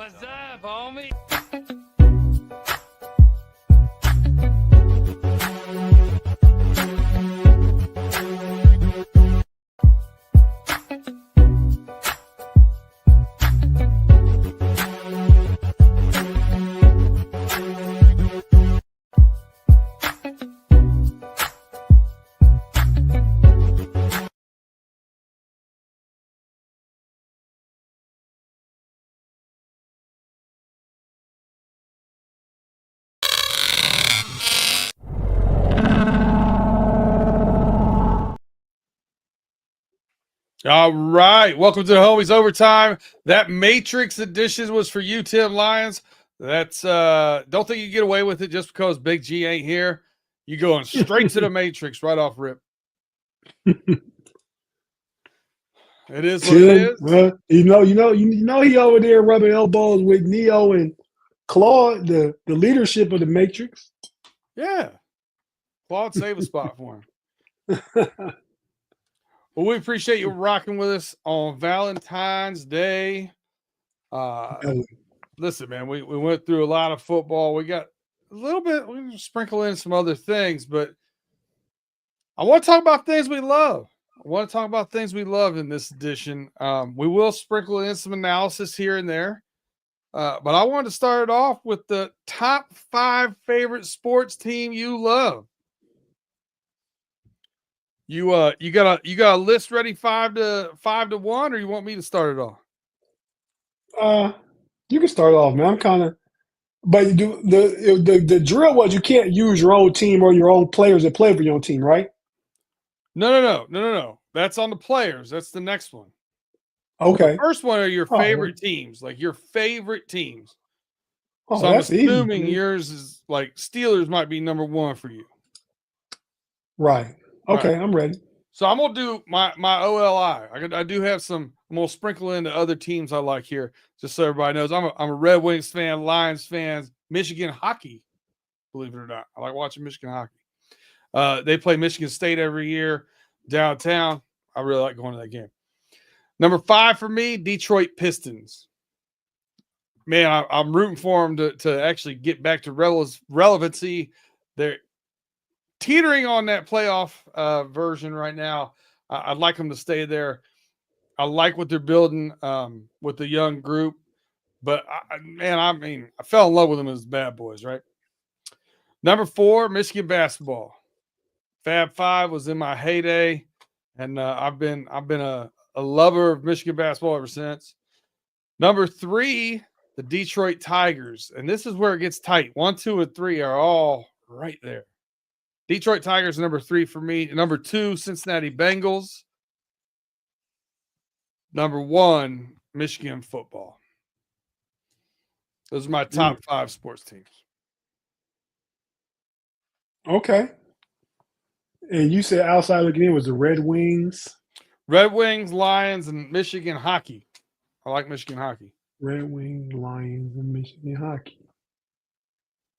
What's up, homie? All right. Welcome to the Homies Overtime. That Matrix edition was for you, Tim Lyons. That's don't think you get away with it just because Big G ain't here. You going straight to the Matrix right off rip. It is what it is. Well, you know, he over there rubbing elbows with Neo and Claude, the leadership of the Matrix. Yeah. Claude, save a spot for him. Well, we appreciate you rocking with us on Valentine's Day. Listen, man, we went through a lot of football. We got a little bit, we can sprinkle in some other things, but I want to talk about things we love. I want to talk about things we love in this edition. We will sprinkle in some analysis here and there. But I wanted to start it off with the top 5 favorite sports team you love. You got a list ready 5 to 1, or you want me to start it off? You can start off, man. I'm kind of, but the drill was you can't use your own team or your own players that play for your own team, right? No. That's on the players. That's the next one. Okay. The first one are your favorite teams, like your favorite teams. Oh, So I'm that's assuming easy. yours is like Steelers might be number 1 for you. Right. Okay, Right. I'm ready. So I'm gonna do my OLI. I do have some. I'm gonna sprinkle in the other teams I like here, just so everybody knows. I'm a Red Wings fan, Lions fans, Michigan hockey. Believe it or not, I like watching Michigan hockey. They play Michigan State every year downtown. I really like going to that game. Number 5 for me, Detroit Pistons. Man, I'm rooting for them to actually get back to relevancy. They're teetering on that playoff version right now. I'd like them to stay there. I like what they're building with the young group. But, I fell in love with them as bad boys, right? Number 4, Michigan basketball. Fab 5 was in my heyday, and I've been a lover of Michigan basketball ever since. Number 3, the Detroit Tigers, and this is where it gets tight. 1, 2, and 3 are all right there. Detroit Tigers number 3 for me. Number 2, Cincinnati Bengals. Number 1, Michigan football. Those are my top 5 sports teams. Okay. And you said outside looking in was the Red Wings. Red Wings, Lions, and Michigan hockey. I like Michigan hockey. Red Wings, Lions, and Michigan hockey.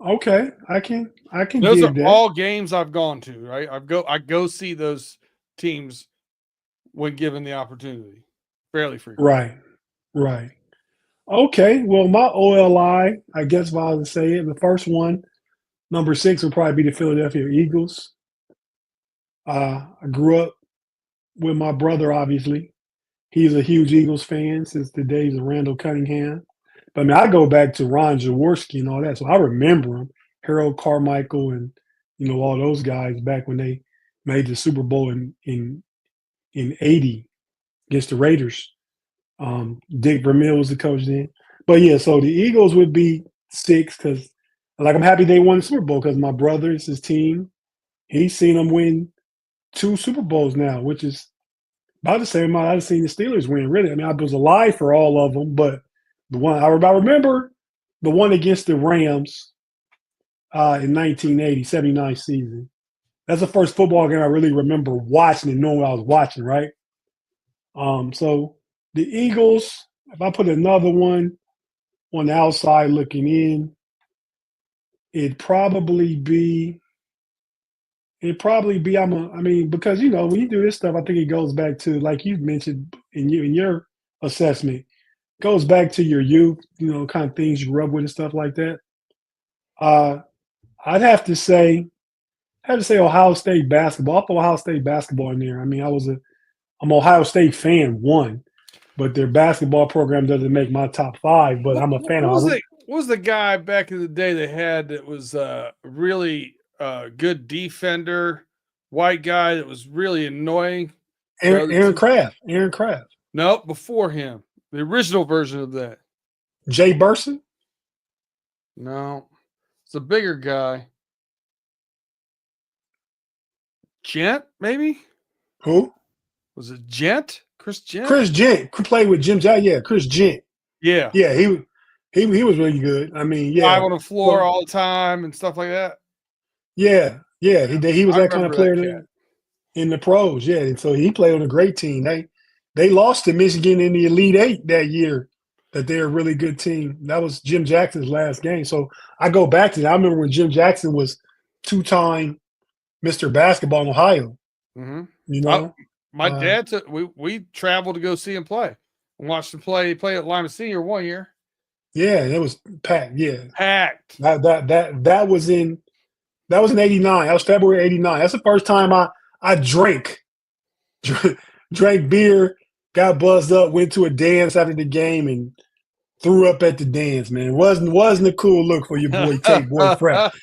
Okay, I can Those dig are that. all games I've gone to, right? I go see those teams when given the opportunity. Fairly frequently. Right. Okay, well, my OLI, I guess if I was to say it, the first one, number 6 would probably be the Philadelphia Eagles. I grew up with my brother, obviously. He's a huge Eagles fan since the days of Randall Cunningham. But I mean, I go back to Ron Jaworski and all that, so I remember him, Harold Carmichael, and all those guys back when they made the Super Bowl in '80 against the Raiders. Dick Vermeil was the coach then. But yeah, so the Eagles would be 6 because, like, I'm happy they won the Super Bowl because my brother, it's his team. He's seen them win 2 Super Bowls now, which is about the same amount I've seen the Steelers win, really. I mean, I was alive for all of them, but the one I remember the one against the Rams in 1980, 79 season. That's the first football game I really remember watching and knowing what I was watching, right? So the Eagles, if I put another one on the outside looking in, it'd probably be because when you do this stuff, I think it goes back to, like you mentioned in your assessment, goes back to your youth, kind of things you grew up with and stuff like that. Uh, I'd have to say Ohio State basketball. I put Ohio State basketball in there. I mean, I'm an Ohio State fan, one, but their basketball program doesn't make my top five. But I'm a fan of. What was the guy back in the day they had that was really good defender, white guy that was really annoying? Aaron Craft. Aaron Craft. Nope, before him, the original version of that. Jay Burson. No, it's a bigger guy. Gent, maybe? Who? Was it Gent? Chris Gent? Chris Gent. Played with Jim Jack. Yeah, Chris Gent. Yeah. Yeah, he was really good. I mean, yeah. Dive on the floor all the time and stuff like that. Yeah. He was that kind of player in the pros. Yeah, and so he played on a great team. They lost to Michigan in the Elite Eight that year. That they're a really good team. That was Jim Jackson's last game. So I go back to that. I remember when Jim Jackson was two-time Mr. Basketball in Ohio. Mm-hmm. My dad we traveled to go see him play and watched him play at Lima Senior one year. Yeah, it was packed. Yeah, packed. That was in '89. That was February '89. That's the first time I drank beer, got buzzed up, went to a dance after the game, and threw up at the dance. Man, wasn't a cool look for your boy Tate Boy Prep.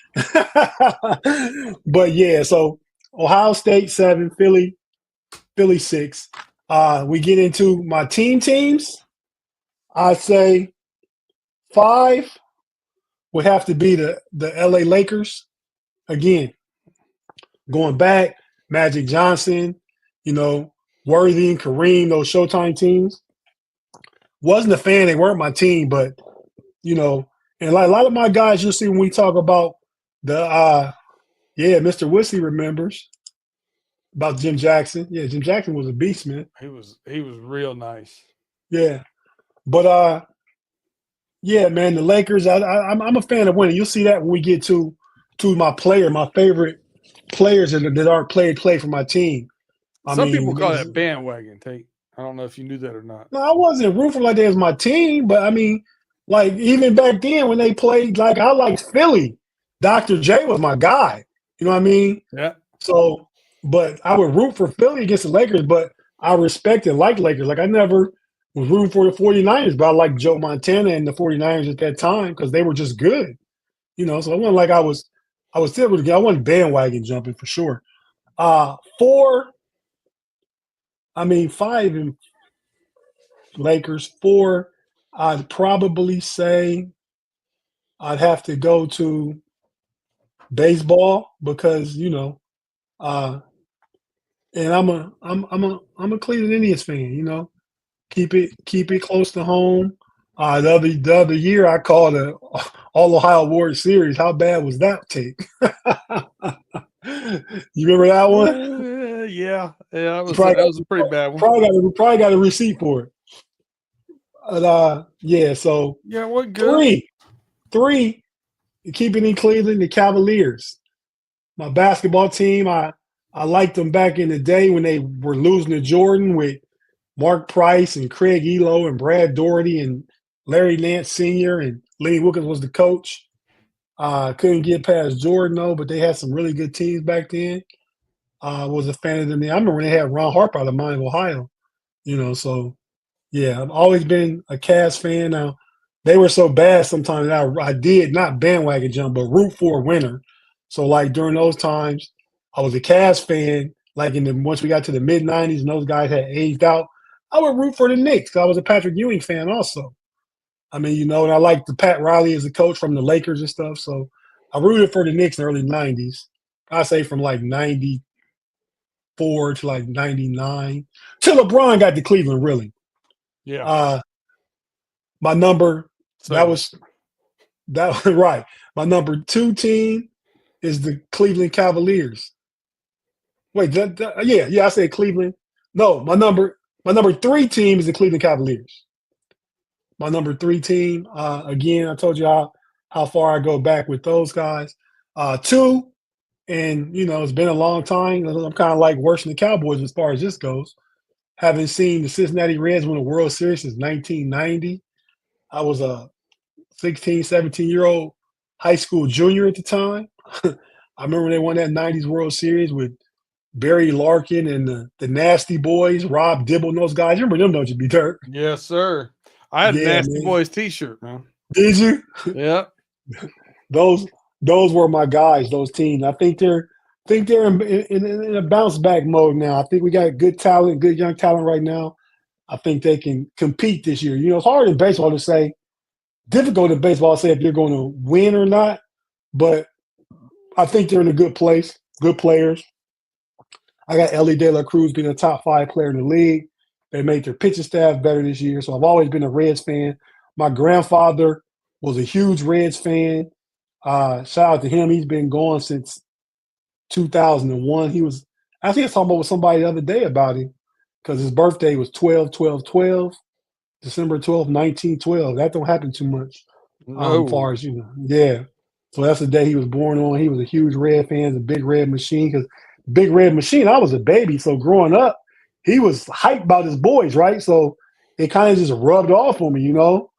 But yeah, so Ohio State 7, Philly 6. We get into my teams. I say 5 would have to be the LA Lakers. Again, going back, Magic Johnson, Worthy and Kareem, those Showtime teams. Wasn't a fan. They weren't my team, but, and like a lot of my guys you'll see when we talk about Mr. Wissy remembers about Jim Jackson. Yeah, Jim Jackson was a beast, man. He was real nice. Yeah. But, yeah, man, the Lakers, I'm a fan of winning. You'll see that when we get to my favorite players that aren't play for my team. Some people call that bandwagon, Tate. I don't know if you knew that or not. No, I wasn't rooting like that as my team, but I mean, like even back then when they played, like I liked Philly. Dr. J was my guy. You know what I mean? Yeah. So, but I would root for Philly against the Lakers, but I respect and like Lakers. Like I never was rooting for the 49ers, but I liked Joe Montana and the 49ers at that time because they were just good. So it wasn't like I was still I wasn't bandwagon jumping for sure. 4, 5 and Lakers. 4, I'd probably say I'd have to go to baseball because and I'm a Cleveland Indians fan. Keep it close to home. The other year I called a All Ohio World Series. How bad was that take? You remember that one? Yeah, that was a pretty bad one. Probably got a receipt for it. Yeah, so yeah, what good? 3, keeping in Cleveland, the Cavaliers. My basketball team, I liked them back in the day when they were losing to Jordan with Mark Price and Craig Elo and Brad Doherty and Larry Nance Sr. and Lenny Wilkins was the coach. Couldn't get past Jordan, though, but they had some really good teams back then. Was a fan of them. I remember when they had Ron Harper out of Miami, Ohio. So, yeah, I've always been a Cavs fan. Now, they were so bad sometimes that I did not bandwagon jump, but root for a winner. So, like, during those times, I was a Cavs fan. Like, once we got to the mid-'90s and those guys had aged out, I would root for the Knicks because I was a Patrick Ewing fan also. I mean, and I liked the Pat Riley as a coach from the Lakers and stuff. So I rooted for the Knicks in the early 90s. I say from like 94 to like 99 till LeBron got to Cleveland, really. Yeah. My number, that was right. My number 2 team is the Cleveland Cavaliers. Wait, yeah, I said Cleveland. No, my number 3 team is the Cleveland Cavaliers. My number 3 team, again, I told you how far I go back with those guys. 2, and, it's been a long time. I'm kind of like worse than the Cowboys as far as this goes. Haven't seen the Cincinnati Reds win a World Series since 1990. I was a 16, 17-year-old high school junior at the time. I remember they won that 90s World Series with Barry Larkin and the Nasty Boys, Rob Dibble, and those guys. You remember them, don't you, B-Dirt? Yes, sir. I had a Yeah, Nasty man. Boys T-shirt, man. Did you? Yep. Those those were my guys, those teams. I think they're in a bounce back mode now. I think we got good talent, good young talent right now. I think they can compete this year. You know, it's hard in baseball to say, difficult in baseball to say if you're going to win or not, but I think they're in a good place, good players. I got Ellie De La Cruz being a top 5 player in the league. They made their pitching staff better this year. So I've always been a Reds fan. My grandfather was a huge Reds fan. Shout out to him. He's been gone since 2001. I think I was talking with somebody the other day about him because his birthday was 12/12/12, December 12th, 1912. That don't happen too much, far No. as you know. Yeah. So that's the day he was born on. He was a huge Red fan, a big Red Machine. Because Big Red Machine, I was a baby. So growing up, he was hyped about his boys, right? So it kind of just rubbed off on me, you know?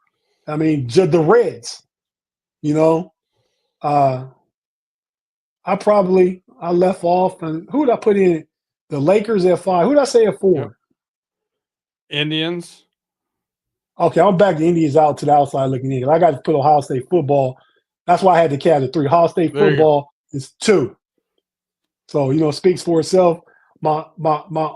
I mean, just the Reds, you know? Uh, I left off, and who did I put in? The Lakers at 5. Who did I say at Yep. 4? Indians. Okay, I'm back the Indians out to the outside looking in. I got to put Ohio State football. That's why I had to count at 3. Ohio State There you go. football is 2. So, you know, it speaks for itself. My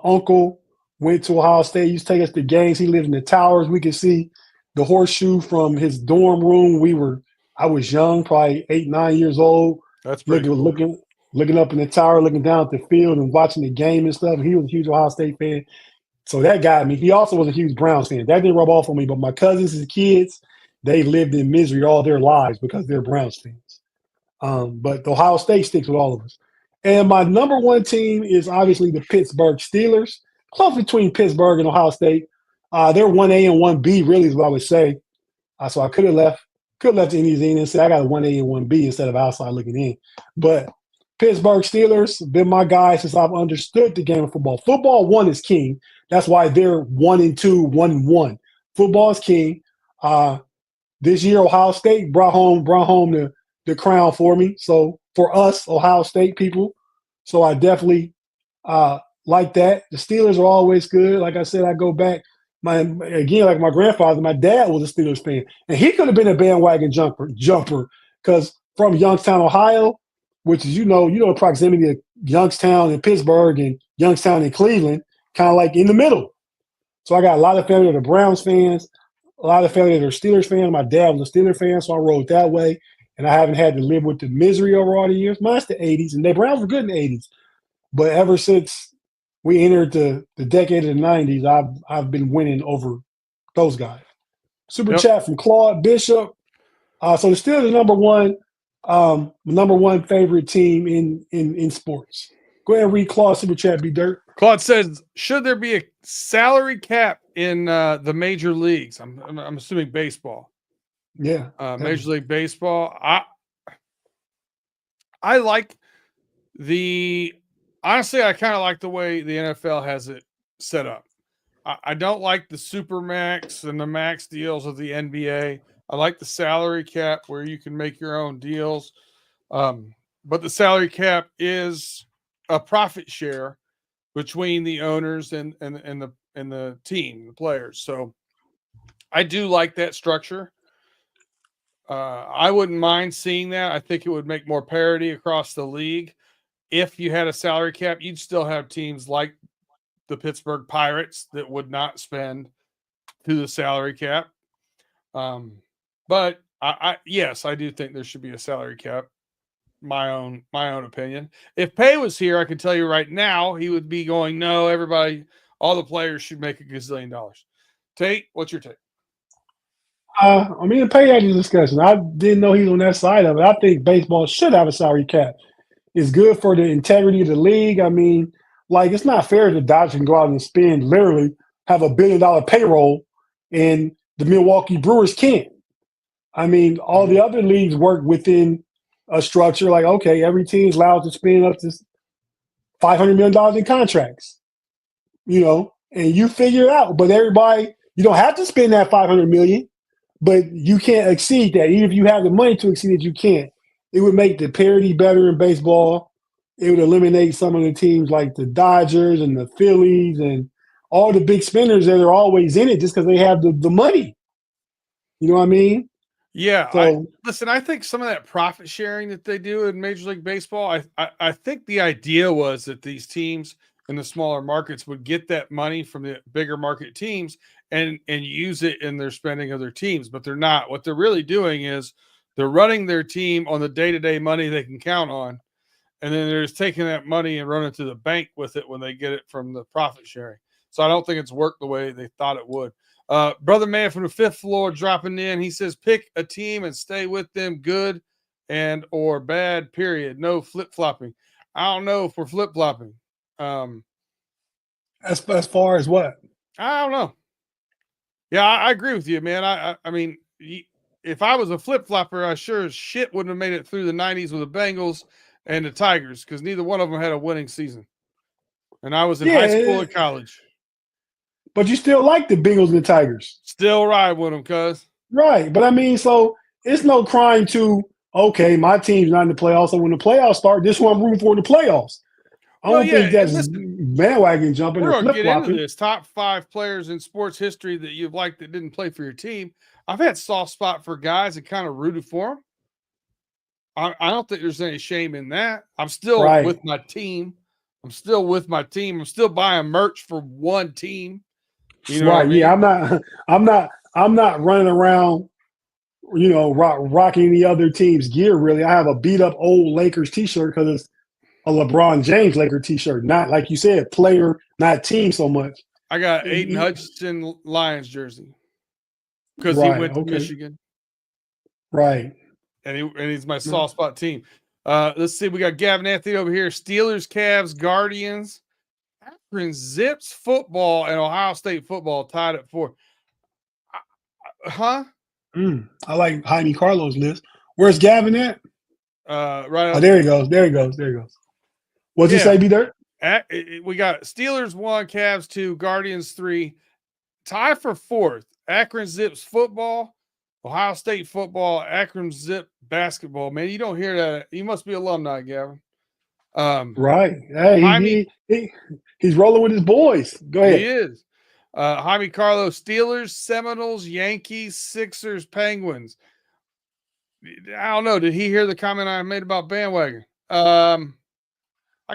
uncle went to Ohio State. He used to take us to games. He lived in the towers. We could see the horseshoe from his dorm room. I was young, probably 8, 9 years old, That's pretty looking cool. looking looking up in the tower, looking down at the field and watching the game and stuff. He was a huge Ohio State fan. So that got me. He also was a huge Browns fan. That didn't rub off on me, but my cousins and kids, they lived in misery all their lives because they're Browns fans. But Ohio State sticks with all of us. And my number one team is obviously the Pittsburgh Steelers. Close between Pittsburgh and Ohio State. They're 1A and 1B, really, is what I would say. So I could have left the Indians in and said I got a 1A and 1B instead of outside looking in. But Pittsburgh Steelers have been my guy since I've understood the game of football. Football, one, is king. That's why they're 1-2, 1-1. Football is king. This year, Ohio State brought home the crown for me. So for us, Ohio State people, so I definitely like that. The Steelers are always good. Like I said, I go back. Like my grandfather, my dad was a Steelers fan, and he could have been a bandwagon jumper because from Youngstown, Ohio, which is the proximity of Youngstown and Pittsburgh and Youngstown and Cleveland, kind of like in the middle. So I got a lot of family that are Browns fans, a lot of family that are Steelers fans. My dad was a Steelers fan, so I rode that way. And I haven't had to live with the misery over all the years. Mine's the 80s, and the Browns were good in the 80s. But ever since we entered the decade of the 90s, I've been winning over those guys. Super chat from Claude Bishop. So the Steelers are number one favorite team in sports. Go ahead and read Claude Super Chat, B-Dirt. Claude says, should there be a salary cap in the major leagues? I'm assuming baseball. Yeah. Major League Baseball. I like honestly, I kind of like the way the NFL has it set up. I don't like the super max and the max deals of the NBA. I like the salary cap where you can make your own deals. But the salary cap is a profit share between the owners and the team, the players. So I do like that structure. I wouldn't mind seeing that. I think it would make more parity across the league. If you had a salary cap, you'd still have teams like the Pittsburgh Pirates that would not spend to the salary cap. But yes, I do think there should be a salary cap. My own opinion. If Pay was here, I could tell you right now, he would be going, no, all the players should make $1 gazillion. Tate, what's your take? The Pay had a discussion. I didn't know he was on that side of it. I think baseball should have a salary cap. It's good for the integrity of the league. It's not fair that the Dodgers can go out and spend, literally have $1 billion payroll, and the Milwaukee Brewers can't. All the other leagues work within a structure. Like, okay, every team is allowed to spend up to $500 million in contracts, and you figure it out. But everybody, you don't have to spend that $500 million. but you can't exceed that. Even if you have the money to exceed it, you can't. It would make the parity better in baseball. It would eliminate some of the teams like the Dodgers and the Phillies and all the big spenders that are always in it just because they have the money. You know what I mean? Yeah, So I think some of that profit sharing that they do in Major League Baseball, I think the idea was that these teams in the smaller markets would get that money from the bigger market teams and use it in their spending of their teams, but they're not. What they're really doing is they're running their team on the day-to-day money they can count on, and then they're just taking that money and running to the bank with it when they get it from the profit sharing. So I don't think it's worked the way they thought it would. Brother man from the fifth floor dropping in. He says, pick a team and stay with them, good and or bad, period. No flip-flopping. I don't know if we're flip-flopping. as far as what? I don't know. Yeah, I agree with you, man. I mean, if I was a flip-flopper, I sure as shit wouldn't have made it through the 90s with the Bengals and the Tigers because neither one of them had a winning season. And I was in high school and college. But you still like the Bengals and the Tigers. Still ride with them, cuz. Right. But I mean, so it's no crime to, okay, my team's not in the playoffs. So when the playoffs start, this is what I'm rooting for in the playoffs. I don't think that's bandwagon jumping we're or going to flip get flopping. into this. Top 5 players in sports history that you've liked that didn't play for your team. I've had soft spot for guys that kind of rooted for them. I don't think there's any shame in that. I'm still with my team. I'm still buying merch for one team. You know what I mean? Yeah, I'm not running around, rocking the other team's gear. Really, I have a beat up old Lakers T-shirt because it's a LeBron James Laker T-shirt, not like you said, player, not team so much. I got Aiden Hutchinson Lions jersey because he went to Michigan, right? And he's my soft spot team. Let's see, we got Gavin Anthony over here. Steelers, Cavs, Guardians, Akron Zips football, and Ohio State football tied at 4. I like Jaime Carlos' list. Where's Gavin at? Right. Oh, there he goes. What'd you say, B-Dirt? We got Steelers 1, Cavs 2, Guardians 3. Tie for 4th. Akron Zips football, Ohio State football, Akron Zip basketball. Man, you don't hear that. You must be alumni, Gavin. Right. Hey, he's rolling with his boys. Go ahead. He is. Jaime Carlos, Steelers, Seminoles, Yankees, Sixers, Penguins. I don't know. Did he hear the comment I made about bandwagon? I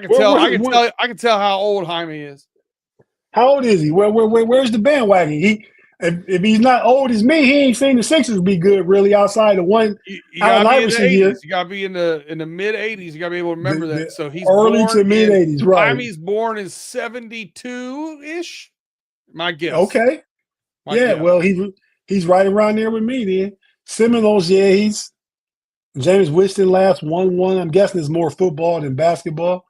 can tell how old Jaime is. How old is he? Where's the bandwagon? If he's not old as me, he ain't seen the Sixers be good really outside of one. You gotta be in the 80s. You gotta be in the mid 80s. You gotta be able to remember that. So he's early to mid 80s, right? Jaime's born in 72-ish. My guess. Okay. Guess. Well, he's right around there with me then. Seminoles, he's James Winston last 1-1. I'm guessing it's more football than basketball.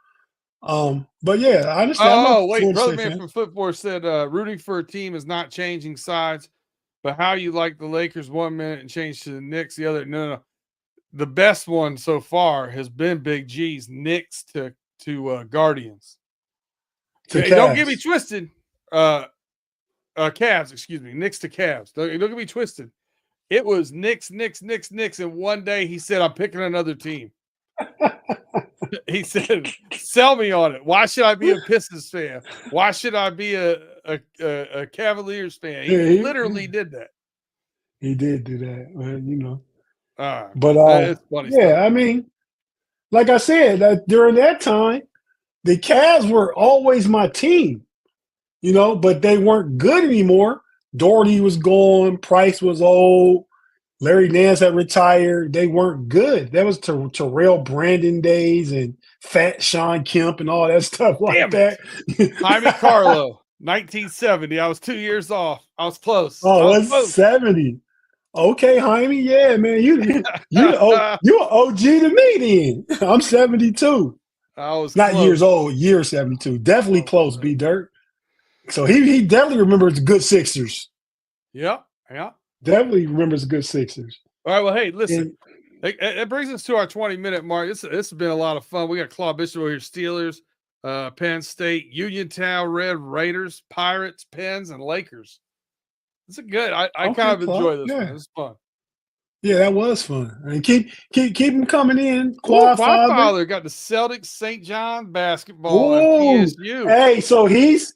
But yeah, I understand. Oh, wait, brother man from Football said rooting for a team is not changing sides, but how you like the Lakers 1 minute and change to the Knicks the other. No. The best one so far has been Big G's Knicks to Guardians. Don't get me twisted. Cavs, excuse me. Knicks to Cavs. Don't get me twisted. It was Knicks, and one day he said, I'm picking another team. He said, sell me on it. Why should I be a Pistons fan? Why should I be a Cavaliers fan? He literally did that. He did do that, But it's funny stuff. I mean, like I said, during that time, the Cavs were always my team, but they weren't good anymore. Doherty was gone. Price was old. Larry Nance had retired. They weren't good. That was Terrell Brandon days and Fat Sean Kemp and all that stuff like that. Jaime Carlo, 1970. I was 2 years off. I was close. Oh, it was 70. Okay, Jaime. Yeah, man. You an OG to me then. I'm 72. I was not close. Years old, year 72. Definitely close, B-Dirt. So he definitely remembers the good Sixers. Yeah. Definitely remembers the good Sixers. All right, well, hey, listen. It brings us to our 20-minute mark. This has been a lot of fun. We got Claude Bishop over here, Steelers, Penn State, Uniontown, Red Raiders, Pirates, Pens, and Lakers. It's a good. I Okay, kind of Clark. enjoy this one. Yeah. It's fun. Yeah, that was fun. And keep them coming in. Ooh, Quad Father. Quadfather got the Celtics, St. John basketball, and Ooh. PSU. Hey, so he's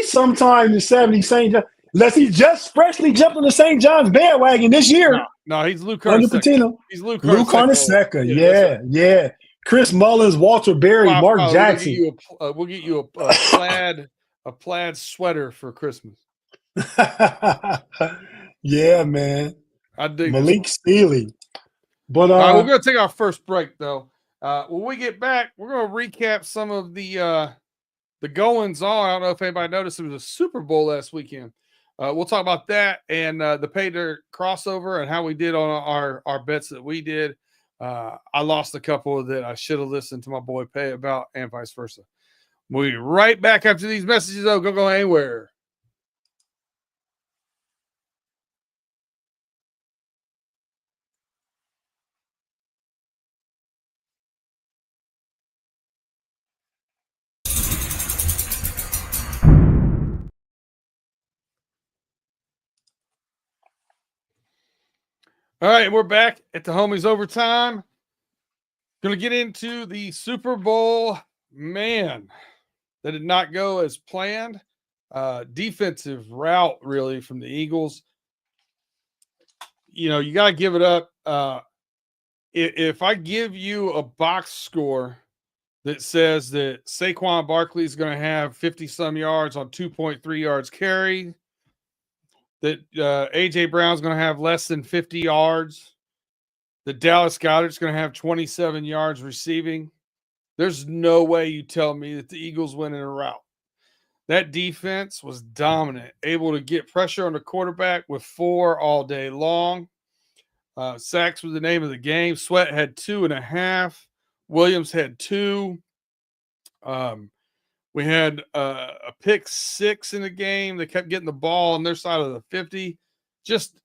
sometime in 70 St. John. Unless he just freshly jumped on the St. John's bandwagon this year. No, he's Luke Under Carnesecca. Patino. He's Luke Lou Carnesecca. Carnesecca. Yeah, that's right. Yeah. Chris Mullins, Walter Berry, Mark Quadfather, Jackson. we'll get you a plaid sweater for Christmas. Yeah, man. I dig this Malik one. Steely. But All right, we're going to take our first break, though. When we get back, we're going to recap some of the goings on. I don't know if anybody noticed it was a Super Bowl last weekend. We'll talk about that and the PayDirt crossover and how we did on our bets that we did. I lost a couple that I should have listened to my boy Pay about, and vice versa. We'll be right back after these messages, though. Go anywhere. All right, we're back at the Homies Overtime. Going to get into the Super Bowl. Man, that did not go as planned. Defensive route, really, from the Eagles. You got to give it up. If I give you a box score that says that Saquon Barkley is going to have 50-some yards on 2.3 yards carry, that A.J. Brown's going to have less than 50 yards, that Dallas Goedert's going to have 27 yards receiving, there's no way you tell me that the Eagles win in a rout. That defense was dominant, able to get pressure on the quarterback with 4 all day long. Sacks was the name of the game. Sweat had 2.5. Williams had 2. We had a pick 6 in the game. They kept getting the ball on their side of the 50. Just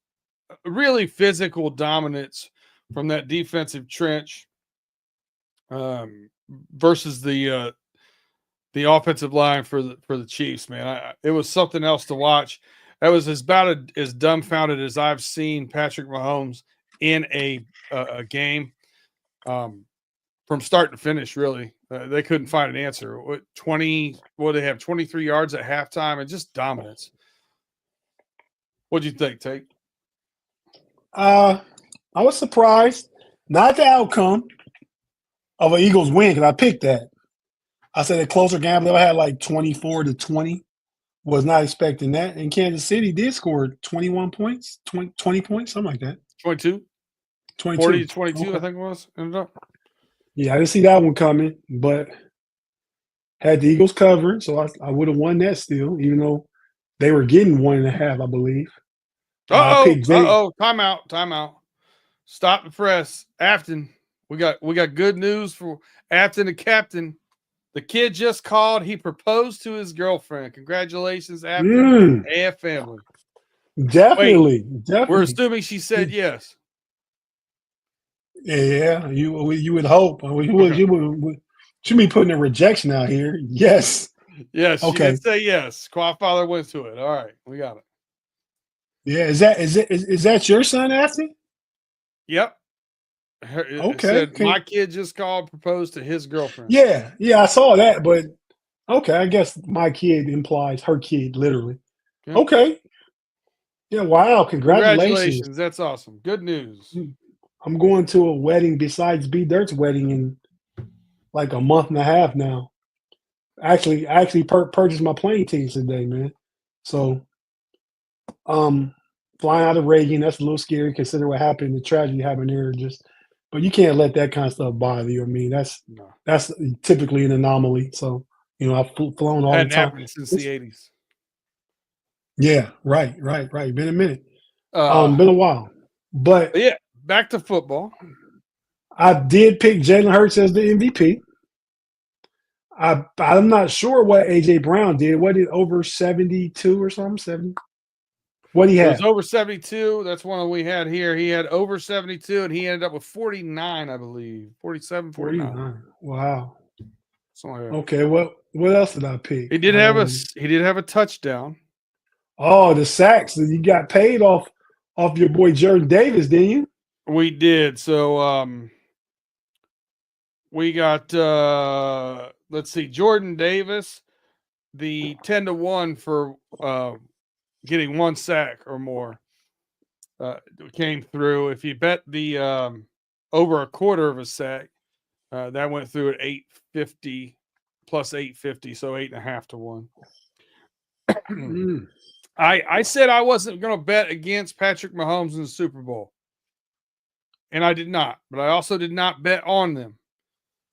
really physical dominance from that defensive trench versus the offensive line for the Chiefs. Man, it was something else to watch. That was about as dumbfounded as I've seen Patrick Mahomes in a game from start to finish. Really, they couldn't find an answer. What they have 23 yards at halftime and just dominance. What'd you think, Tate? I was surprised, not the outcome of an Eagles win, because I picked that. I said a closer game. I had like 24-20. Was not expecting that. And Kansas City did score 21 points, 20 points, something like that. 22? 22. 40-22, okay. I think it was. Ended up. Yeah, I didn't see that one coming, but had the Eagles covering, so I would have won that still, even though they were getting 1.5, I believe. Timeout. Stop the press. Afton, we got good news for Afton, the captain. The kid just called. He proposed to his girlfriend. Congratulations, Afton and family. Definitely. We're assuming she said yes. Yeah, you would hope. You should be putting a rejection out here. Yes. Yes, she okay. did say yes. Quadfather went to it. All right, we got it. Yeah, is that your son, Afton? Yep. Okay. My kid just called, proposed to his girlfriend. Yeah, I saw that, but okay, I guess my kid implies her kid, literally. Yep. Okay. Yeah, wow, congratulations. That's awesome. Good news. I'm going to a wedding besides B-Dirt's wedding in like a month and a half now. I actually purchased my plane tickets today, man. So, flying out of Reagan, that's a little scary. Consider what happened, the tragedy happened there. But you can't let that kind of stuff bother you. I mean, that's typically an anomaly. So, I've flown all the time. Happened since the 80s. Yeah, right. Been a minute. Been a while. But yeah, back to football. I did pick Jalen Hurts as the MVP. I'm not sure what A.J. Brown did. What did over 72 or something? 70? What he had? It was over 72. That's one we had here. He had over 72, and he ended up with 49, I believe. 47, 49. Wow. Something like okay, what else did I pick? He did have a touchdown. Oh, the sacks. You got paid off your boy Jordan Davis, didn't you? We did. So we got let's see, Jordan Davis, the 10-1 for getting 1 sack or more came through. If you bet the over a quarter of a sack, that went through at 850 plus 850, so 8.5 to 1. Mm. I said I wasn't going to bet against Patrick Mahomes in the Super Bowl, and I did not. But I also did not bet on them.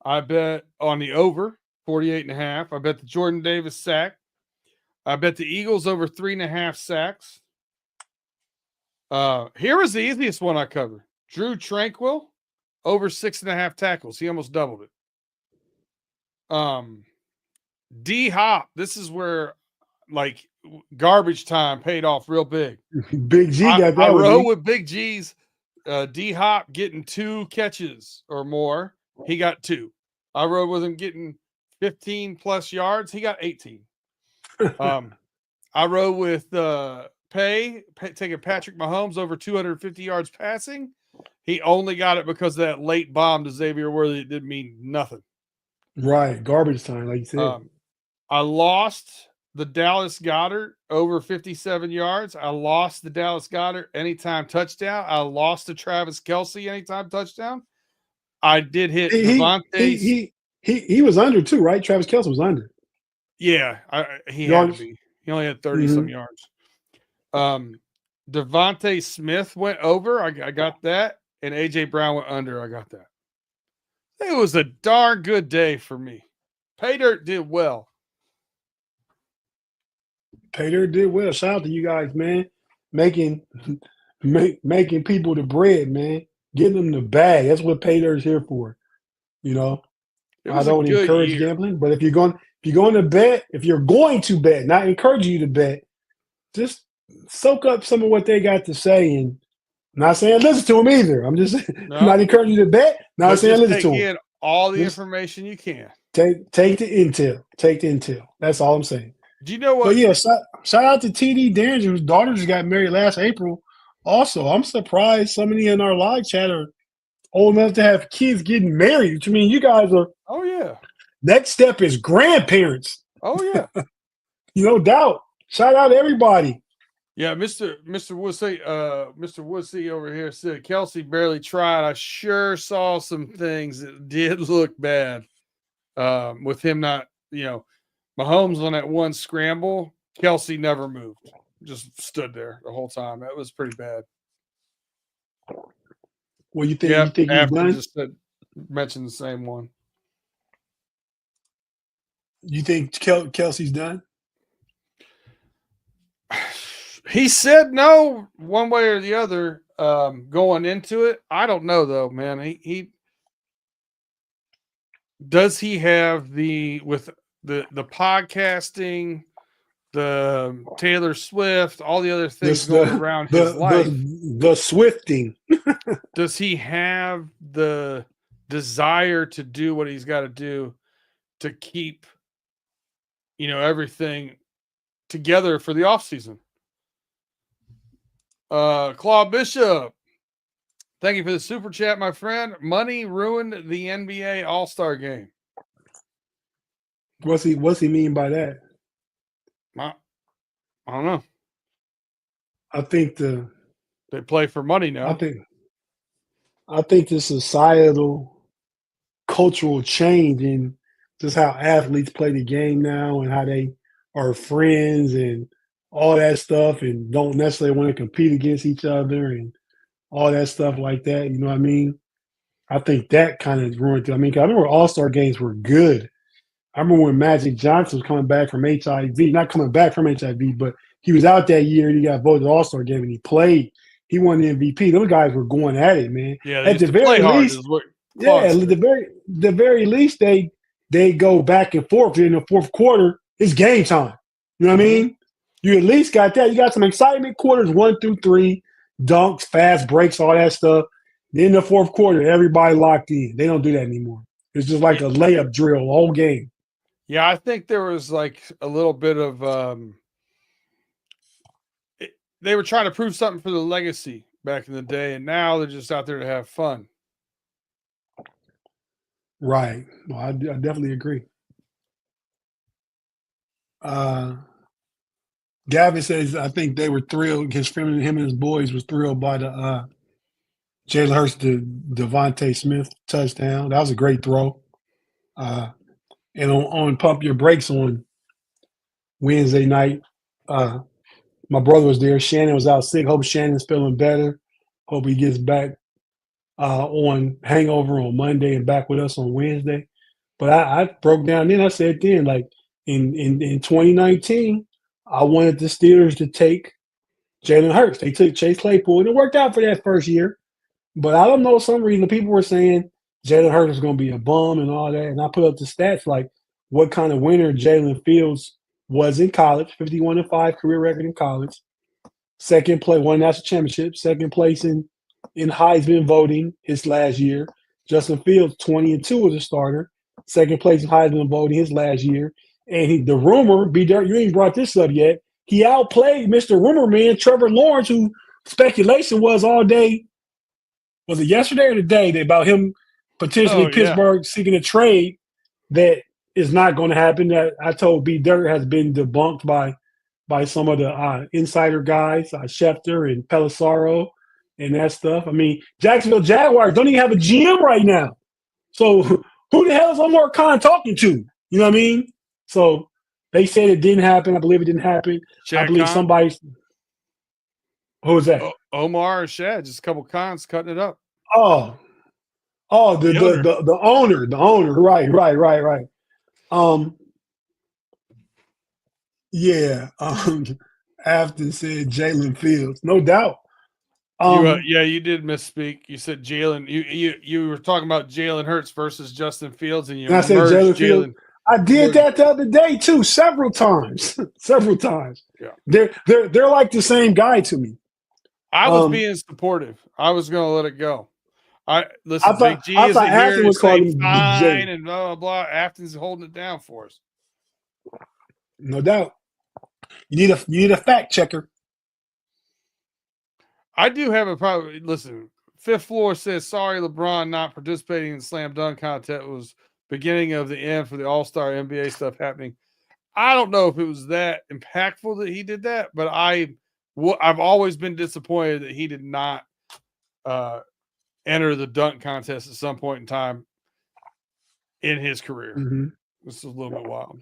I bet on the over 48.5. I bet the Jordan Davis sack. I bet the Eagles over 3.5 sacks. Here was the easiest one I covered. Drew Tranquil over 6.5 tackles. He almost doubled it. D Hop. This is where like garbage time paid off real big. Big G got that. I one, rode with Big G's. D Hop getting 2 catches or more. He got 2. I rode with him getting 15 plus yards. He got 18. I rode with taking Patrick Mahomes over 250 yards passing. He only got it because of that late bomb to Xavier Worthy. It didn't mean nothing. Right. Garbage time, like you said. I lost the Dallas Goedert over 57 yards. I lost the Dallas Goedert anytime touchdown. I lost to Travis Kelce anytime touchdown. I did hit Devontae. He was under too, right? Travis Kelce was under. Yeah, he had to be. He only had 30 some yards. Devontae Smith went over. I got that. And AJ Brown went under. I got that. It was a darn good day for me. PayDirt did well. PayDirt did well. Shout out to you guys, man. Making people the bread, man. Getting them the bag. That's what PayDirt's here for. You know, I don't encourage gambling, but if you're going to bet, not encourage you to bet, just soak up some of what they got to say. And I'm not saying listen to them either. I'm just not encouraging you to bet. Not saying listen to them. Take in all the information you can. Take the intel. Take the intel. That's all I'm saying. Do you know what? But yeah, shout out to TD Derringer, whose daughter just got married last April. Also, I'm surprised so many in our live chat are old enough to have kids getting married. Which I mean, you guys are. Oh yeah. Next step is grandparents. Oh yeah. No doubt. Shout out to everybody. Yeah, Mr. Woodsey over here said Kelce barely tried. I sure saw some things that did look bad. With him not, Mahomes on that one scramble, Kelce never moved. Just stood there the whole time. That was pretty bad. Well, you think he's done? Just mentioned the same one. You think Kelce's done? He said no one way or the other going into it. I don't know though, man. He does he have with the podcasting, the Taylor Swift, all the other things going around his life. The Swifting. Does he have the desire to do what he's got to do to keep, everything together for the offseason? Claude Bishop, thank you for the super chat, my friend. Money ruined the NBA All-Star game. What's he mean by that? I don't know. I think they play for money now. I think the societal cultural change in just how athletes play the game now and how they are friends and all that stuff and don't necessarily want to compete against each other and all that stuff like that. You know what I mean? I think that kind of ruined it. I mean, I remember All-Star games were good. I remember when Magic Johnson was coming back from HIV, not coming back from HIV, but he was out that year and he got voted All-Star game and he played. He won the MVP. Those guys were going at it, man. Yeah, at the very least, they go back and forth in the fourth quarter. It's game time. You know what I mean? You at least got that. You got some excitement quarters 1 through 3, dunks, fast breaks, all that stuff. Then the fourth quarter, everybody locked in. They don't do that anymore. It's just like a layup drill the whole game. Yeah, I think there was like a little bit of they were trying to prove something for the legacy back in the day, and now they're just out there to have fun. Right. Well, I definitely agree. Gavin says I think they were thrilled. His family, him and his boys, was thrilled by the Jalen Hurts to Devontae Smith touchdown. That was a great throw. And on Pump Your Brakes on Wednesday night, my brother was there. Shannon was out sick. Hope Shannon's feeling better. Hope he gets back on Hangover on Monday and back with us on Wednesday. But I broke down then. I said then, like in 2019, I wanted the Steelers to take Jalen Hurts. They took Chase Claypool, and it worked out for that first year. But I don't know, some reason the people were saying Jalen Hurts is going to be a bum and all that. And I put up the stats like what kind of winner Jalen Fields was in college, 51-5 career record in college. Second place, won national championship, second place in Heisman voting his last year. Justin Fields, 20-2 as a starter, second place in Heisman voting his last year. And the rumor, PayDirt, you ain't brought this up yet, he outplayed Mr. Rumor Man, Trevor Lawrence, who speculation was all day. Was it yesterday or today about him potentially Pittsburgh seeking a trade that is not going to happen? That I told PayDirt has been debunked by some of the insider guys, Schefter and Pelissaro and that stuff. I mean, Jacksonville Jaguars don't even have a GM right now. So who the hell is Omar Khan talking to? You know what I mean? So they said it didn't happen. I believe it didn't happen. I believe somebody – who was that? Omar or Shad, just a couple cons cutting it up. The owner. Right. Yeah. Afton said Jalen Fields, no doubt. You did misspeak. You said Jalen. You were talking about Jalen Hurts versus Justin Fields, and I said Jalen Fields. I did that the other day too, several times. Yeah. They're like the same guy to me. I was being supportive. I was going to let it go. Big G is here to say fine and blah, blah, blah. Afton's holding it down for us. No doubt. You need a fact checker. I do have a problem. Listen, Fifth Floor says, sorry, LeBron not participating in the slam dunk contest was beginning of the end for the All-Star NBA stuff happening. I don't know if it was that impactful that he did that, but I've always been disappointed that he did not enter the dunk contest at some point in time in his career. Mm-hmm. This is a little bit wild.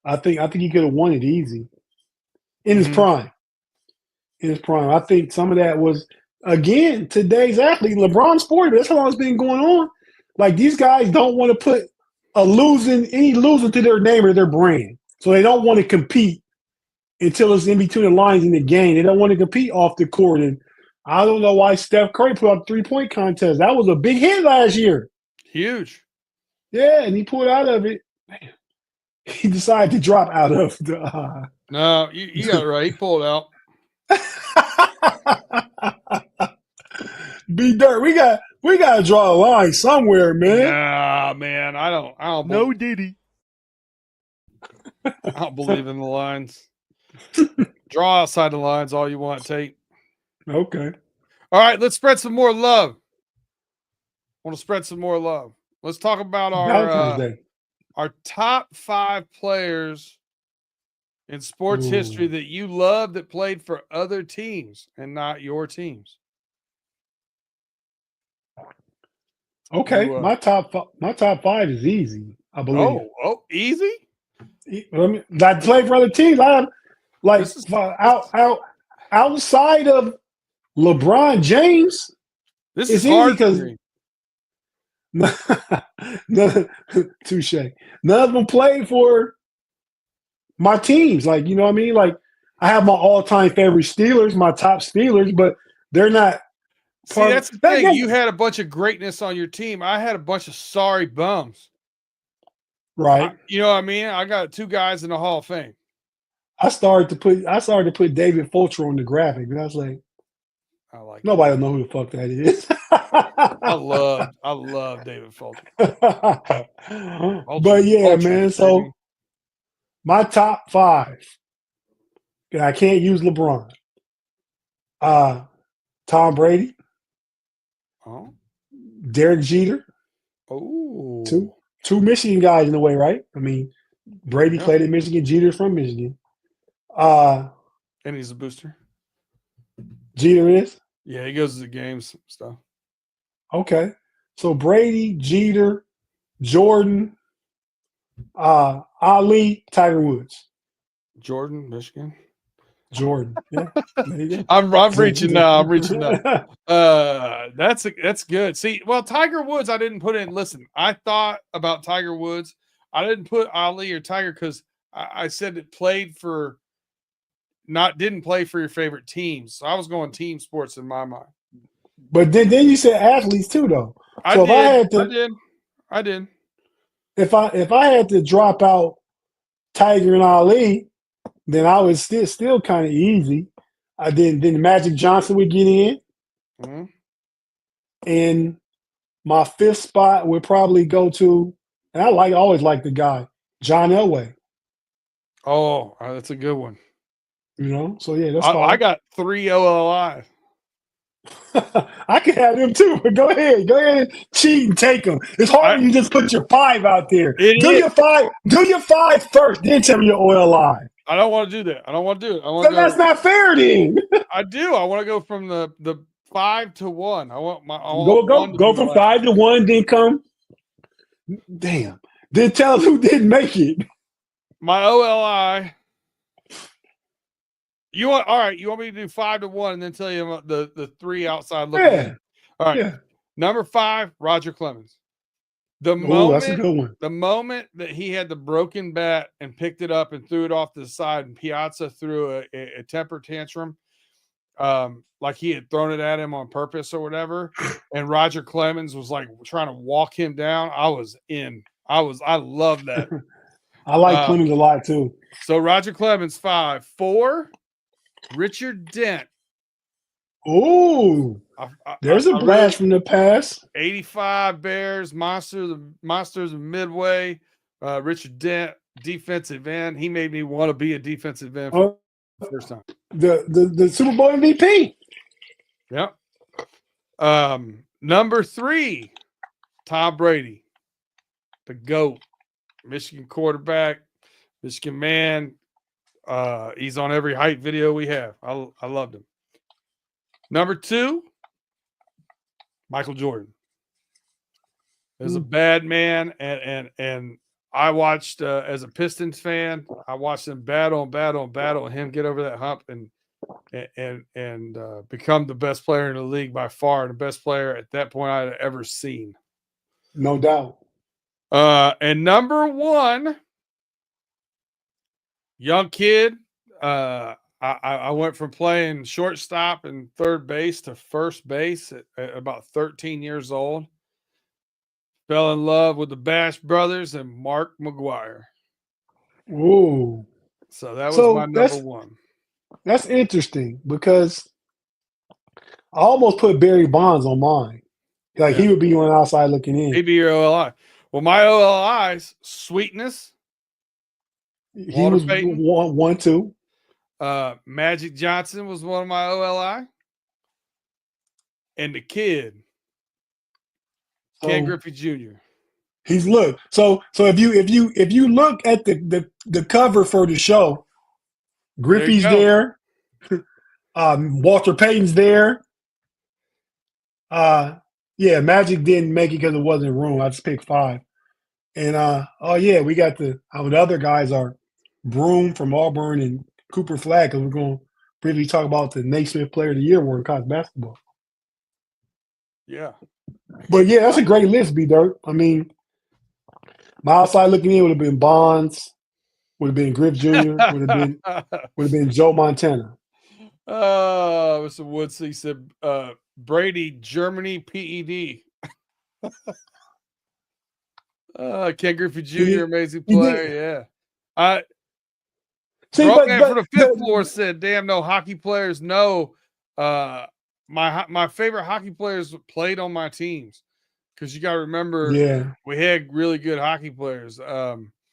I think he could have won it easy in his prime. I think some of that was, again, today's athlete, LeBron's 40, but that's how long it's been going on. Like, these guys don't want to put any losing to their name or their brand. So they don't want to compete until it's in between the lines in the game. They don't want to compete off the court. And I don't know why Steph Curry put out a 3-point contest. That was a big hit last year. Huge. Yeah, and he pulled out of it. Man, he decided to drop out of the No, you got it right. He pulled out. PayDirt, we got to draw a line somewhere, man. Nah, man, I don't. No, Diddy. I don't believe in the lines. Draw outside the lines all you want, Tate. Okay. All right, let's spread some more love. Want to spread some more love. Let's talk about our top 5 players in sports history that you love that played for other teams and not your teams. Okay, my top 5 is easy, I believe. Oh, easy? I play for other teams. I have outside of LeBron James. This is hard because touche. None of them played for my teams. Like, you know what I mean? Like, I have my all-time favorite Steelers, my top Steelers, but they're not. See, that's the thing. You had a bunch of greatness on your team. I had a bunch of sorry bums. Right. You know what I mean? I got 2 guys in the Hall of Fame. I started to put David Fulcher on the graphic, and I was like, nobody will know who the fuck that is. I love David Fulcher. But yeah, man. So my top 5, and I can't use LeBron. Tom Brady, Oh. Derek Jeter, Oh. two Michigan guys in a way, right? I mean, Brady Yeah. played at Michigan, Jeter's from Michigan. Uh, And he's a booster. Jeter is? Yeah, he goes to the games and stuff. Okay. So Brady, Jeter, Jordan, Ali, Tiger Woods. Jordan, Michigan. Jordan. Yeah. There you go. I'm reaching now. I'm reaching now. That's good. See, well, Tiger Woods, I didn't put in. Listen, I thought about Tiger Woods. I didn't put Ali or Tiger because I said it played for didn't play for your favorite teams. So I was going team sports in my mind. But then you said athletes too, though. So I did. If I had to drop out Tiger and Ali, then I was still kind of easy. Then Magic Johnson would get in, Mm-hmm. and my fifth spot would probably go to, and always like the guy John Elway. Oh, that's a good one. You know, so yeah, that's I got 3 OLI. I can have them too, but go ahead, cheat and take them. It's hard when you just put your 5 out there. Do your 5 first, then tell me your OLI. I don't want to do that. I don't want to do it. That's not fair, then. I do. I want to go from the 5 to 1. I want go from 5 to 1, then come. Damn. Then tell us who didn't make it. My OLI. You want me to do 5 to 1 and then tell you the 3 outside looking? Yeah. All right. Yeah. Number 5, Roger Clemens. That's a good one. The moment that he had the broken bat and picked it up and threw it off to the side, and Piazza threw a temper tantrum, like he had thrown it at him on purpose or whatever, and Roger Clemens was like trying to walk him down. I was in. I love that. I like Clemens a lot too. So Roger Clemens 5. 4, Richard Dent. Ooh, there's a blast from the past. 85 Bears, Monsters of Midway. Richard Dent, defensive end. He made me want to be a defensive end for the first time. The Super Bowl MVP. Yep. Number 3, Tom Brady, the GOAT, Michigan quarterback, Michigan man. He's on every hype video we have. I loved him. Number 2, Michael Jordan. As a bad man, and I watched as a Pistons fan, I watched him battle, and him get over that hump and become the best player in the league by far, and the best player at that point I'd ever seen. No doubt. And number 1, young kid. I went from playing shortstop and third base to first base at about 13 years old. Fell in love with the Bash Brothers and Mark McGwire. Ooh. So that was my number 1. That's interesting because I almost put Barry Bonds on mine. Like he would be on the outside looking in. He'd be your OLI. Well, my OLI's Sweetness. He was 1, 2. Magic Johnson was one of my OLI. And the kid, Ken Griffey Jr. He's look. So if you look at the cover for the show, Griffey's there. Walter Payton's there. Magic didn't make it because it wasn't room. I just picked 5. And we got the other guys are Broom from Auburn and Cooper Flagg, because we're going to briefly talk about the Naismith Player of the Year award in college basketball. Yeah. But yeah, that's a great list, B-Dirt. I mean, my outside looking in would have been Bonds, would have been Griff Jr., would have been Joe Montana. Mr. Woods, he said Brady, Germany, PED. Ken Griffey Jr., amazing player. Yeah. Broman from the 5th floor said, "Damn, no hockey players. No, my favorite hockey players played on my teams, because you got to remember, we had really good hockey players. Pavel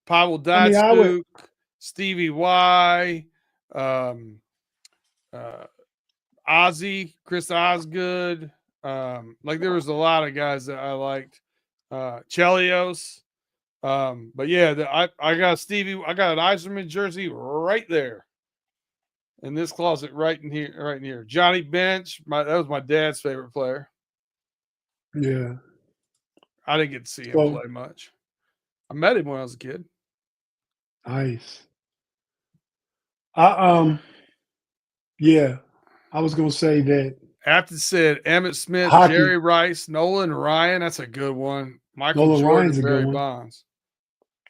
Datsyuk, Stevie Y, Um, uh, Ozzy, Chris Osgood. Like there was a lot of guys that I liked. Chelios. But yeah, I got Stevie. I got an Eiserman jersey right there in this closet, right in here, right in here. Johnny Bench. That was my dad's favorite player. Yeah. I didn't get to see him So play much. I met him when I was a kid. nice. I yeah. I was gonna say that After said Emmett Smith, hockey. Jerry Rice, Nolan Ryan. That's a good one. Michael Nolan Jordan Ryan's and a good Barry one. Bonds.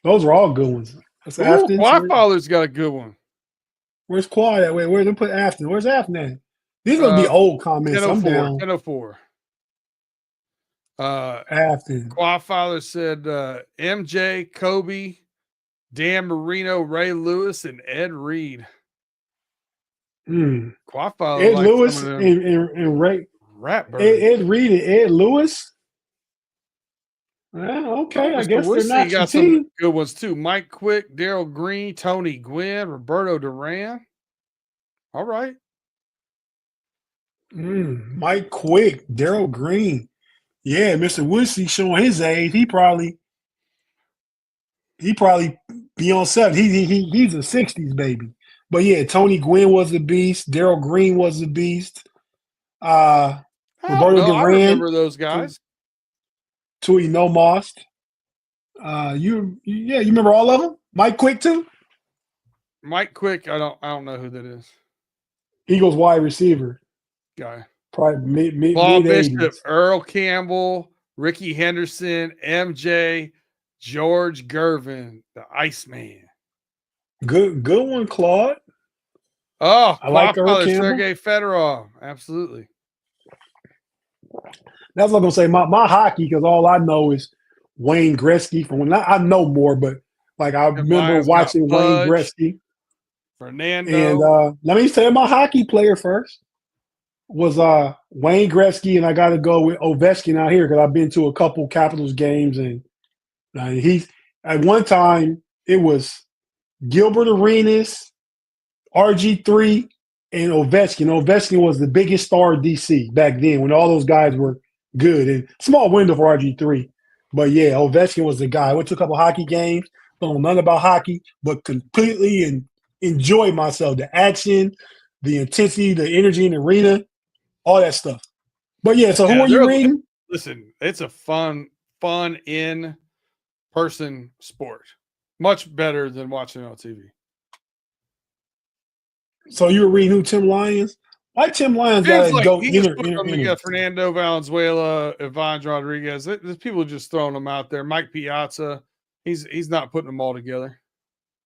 Those are all good ones. That's Ooh, Afton's. Quadfather's got a good one. Where's Quad at? Where's they put Afton? Where's Afton at? These must be old comments. I'm 1004. down. 1004. Afton. Quadfather said MJ, Kobe, Dan Marino, Ray Lewis, and Ed Reed. Quadfather Ed liked some Lewis of them and Ray. rap birds. Ed Reed and Ed Lewis. Okay, I Mr. guess they're Wissy not your got some team. good ones too. Mike Quick, Daryl Green, Tony Gwynn, Roberto Duran. All right. Mike Quick, Daryl Green. Yeah, Mr. Woodsy showing his age. He probably be on 7. He's a 60s baby. But yeah, Tony Gwynn was a beast. Daryl Green was a beast. I don't Roberto know. I Duran, remember those guys. Tui No Most. You remember all of them? Mike Quick too? Mike Quick, I don't know who that is. Eagles wide receiver. Guy. Probably mid Paul 80s. Bishop, Earl Campbell, Ricky Henderson, MJ, George Gervin, the Iceman. Good one, Claude. Oh, I like Earl Quadfather, Campbell. Sergei Fedorov. Absolutely. That's what I'm gonna say. My hockey, because all I know is Wayne Gretzky. From when I know more, but like I And remember Lions got watching Wayne Pudge, Gretzky. And Fernando. let me say my hockey player first was Wayne Gretzky, and I got to go with Ovechkin out here because I've been to a couple Capitals games, and he's at one time it was Gilbert Arenas, RG3, and Ovechkin. Ovechkin was the biggest star in DC back then when all those guys were good. And small window for RG3. But yeah, Ovechkin was the guy. I went to a couple hockey games, don't know nothing about hockey, but completely enjoyed myself. The action, the intensity, the energy in the arena, all that stuff. But yeah, so who are you reading? Listen, it's a fun in person sport. Much better than watching it on TV. So you were reading who? Tim Lyons? Why Tim Lyons got to go he just put them together. Fernando Valenzuela, Ivan Rodriguez. There's people just throwing them out there. Mike Piazza. He's not putting them all together.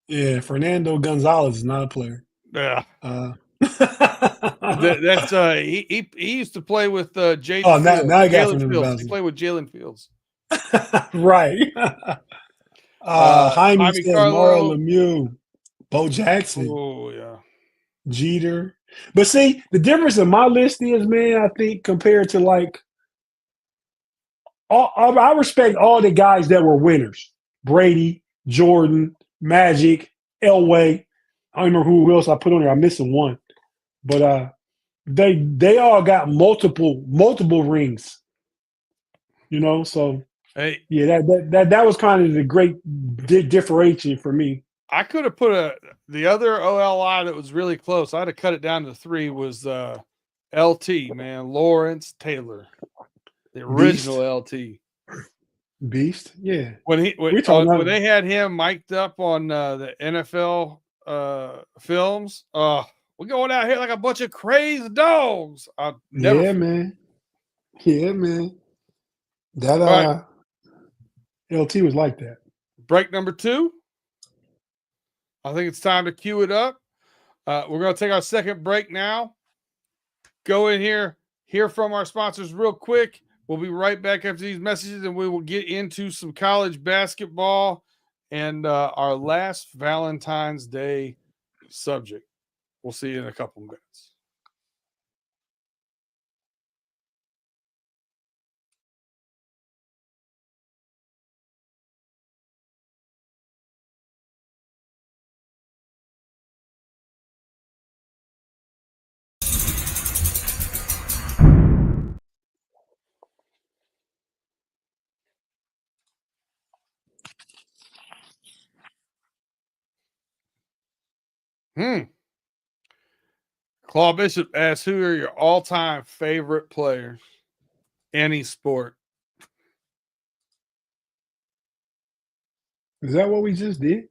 Yeah, Fernando Gonzalez is not a player. Yeah. That's he used to play with Jaden Fields. Now I got Jalen Fernando Fields. He played with Jalen Fields. Right. Jaime says Carlo. Mario Lemieux, Bo Jackson. Oh yeah. Jeter. But see, the difference in my list is, man, I think compared to like I respect all the guys that were winners. Brady, Jordan, Magic, Elway. I don't remember who else I put on there. I'm missing one. But they all got multiple rings. You know, so hey, yeah, that was kind of the great differentiation for me. I could have put the other OLI that was really close. I had to cut it down to 3 was LT, man, Lawrence Taylor. The original Beast. LT. Beast, yeah. When they had him mic'd up on the NFL films, we're going out here like a bunch of crazy dogs. I'll never Yeah, man. That right. LT was like that. Break number 2. I think it's time to cue it up. We're going to take our second break now. Go in here, hear from our sponsors real quick. We'll be right back after these messages, and we will get into some college basketball and our last Valentine's Day subject. We'll see you in a couple minutes. Claw Bishop asks, who are your all-time favorite players? Any sport. Is that what we just did?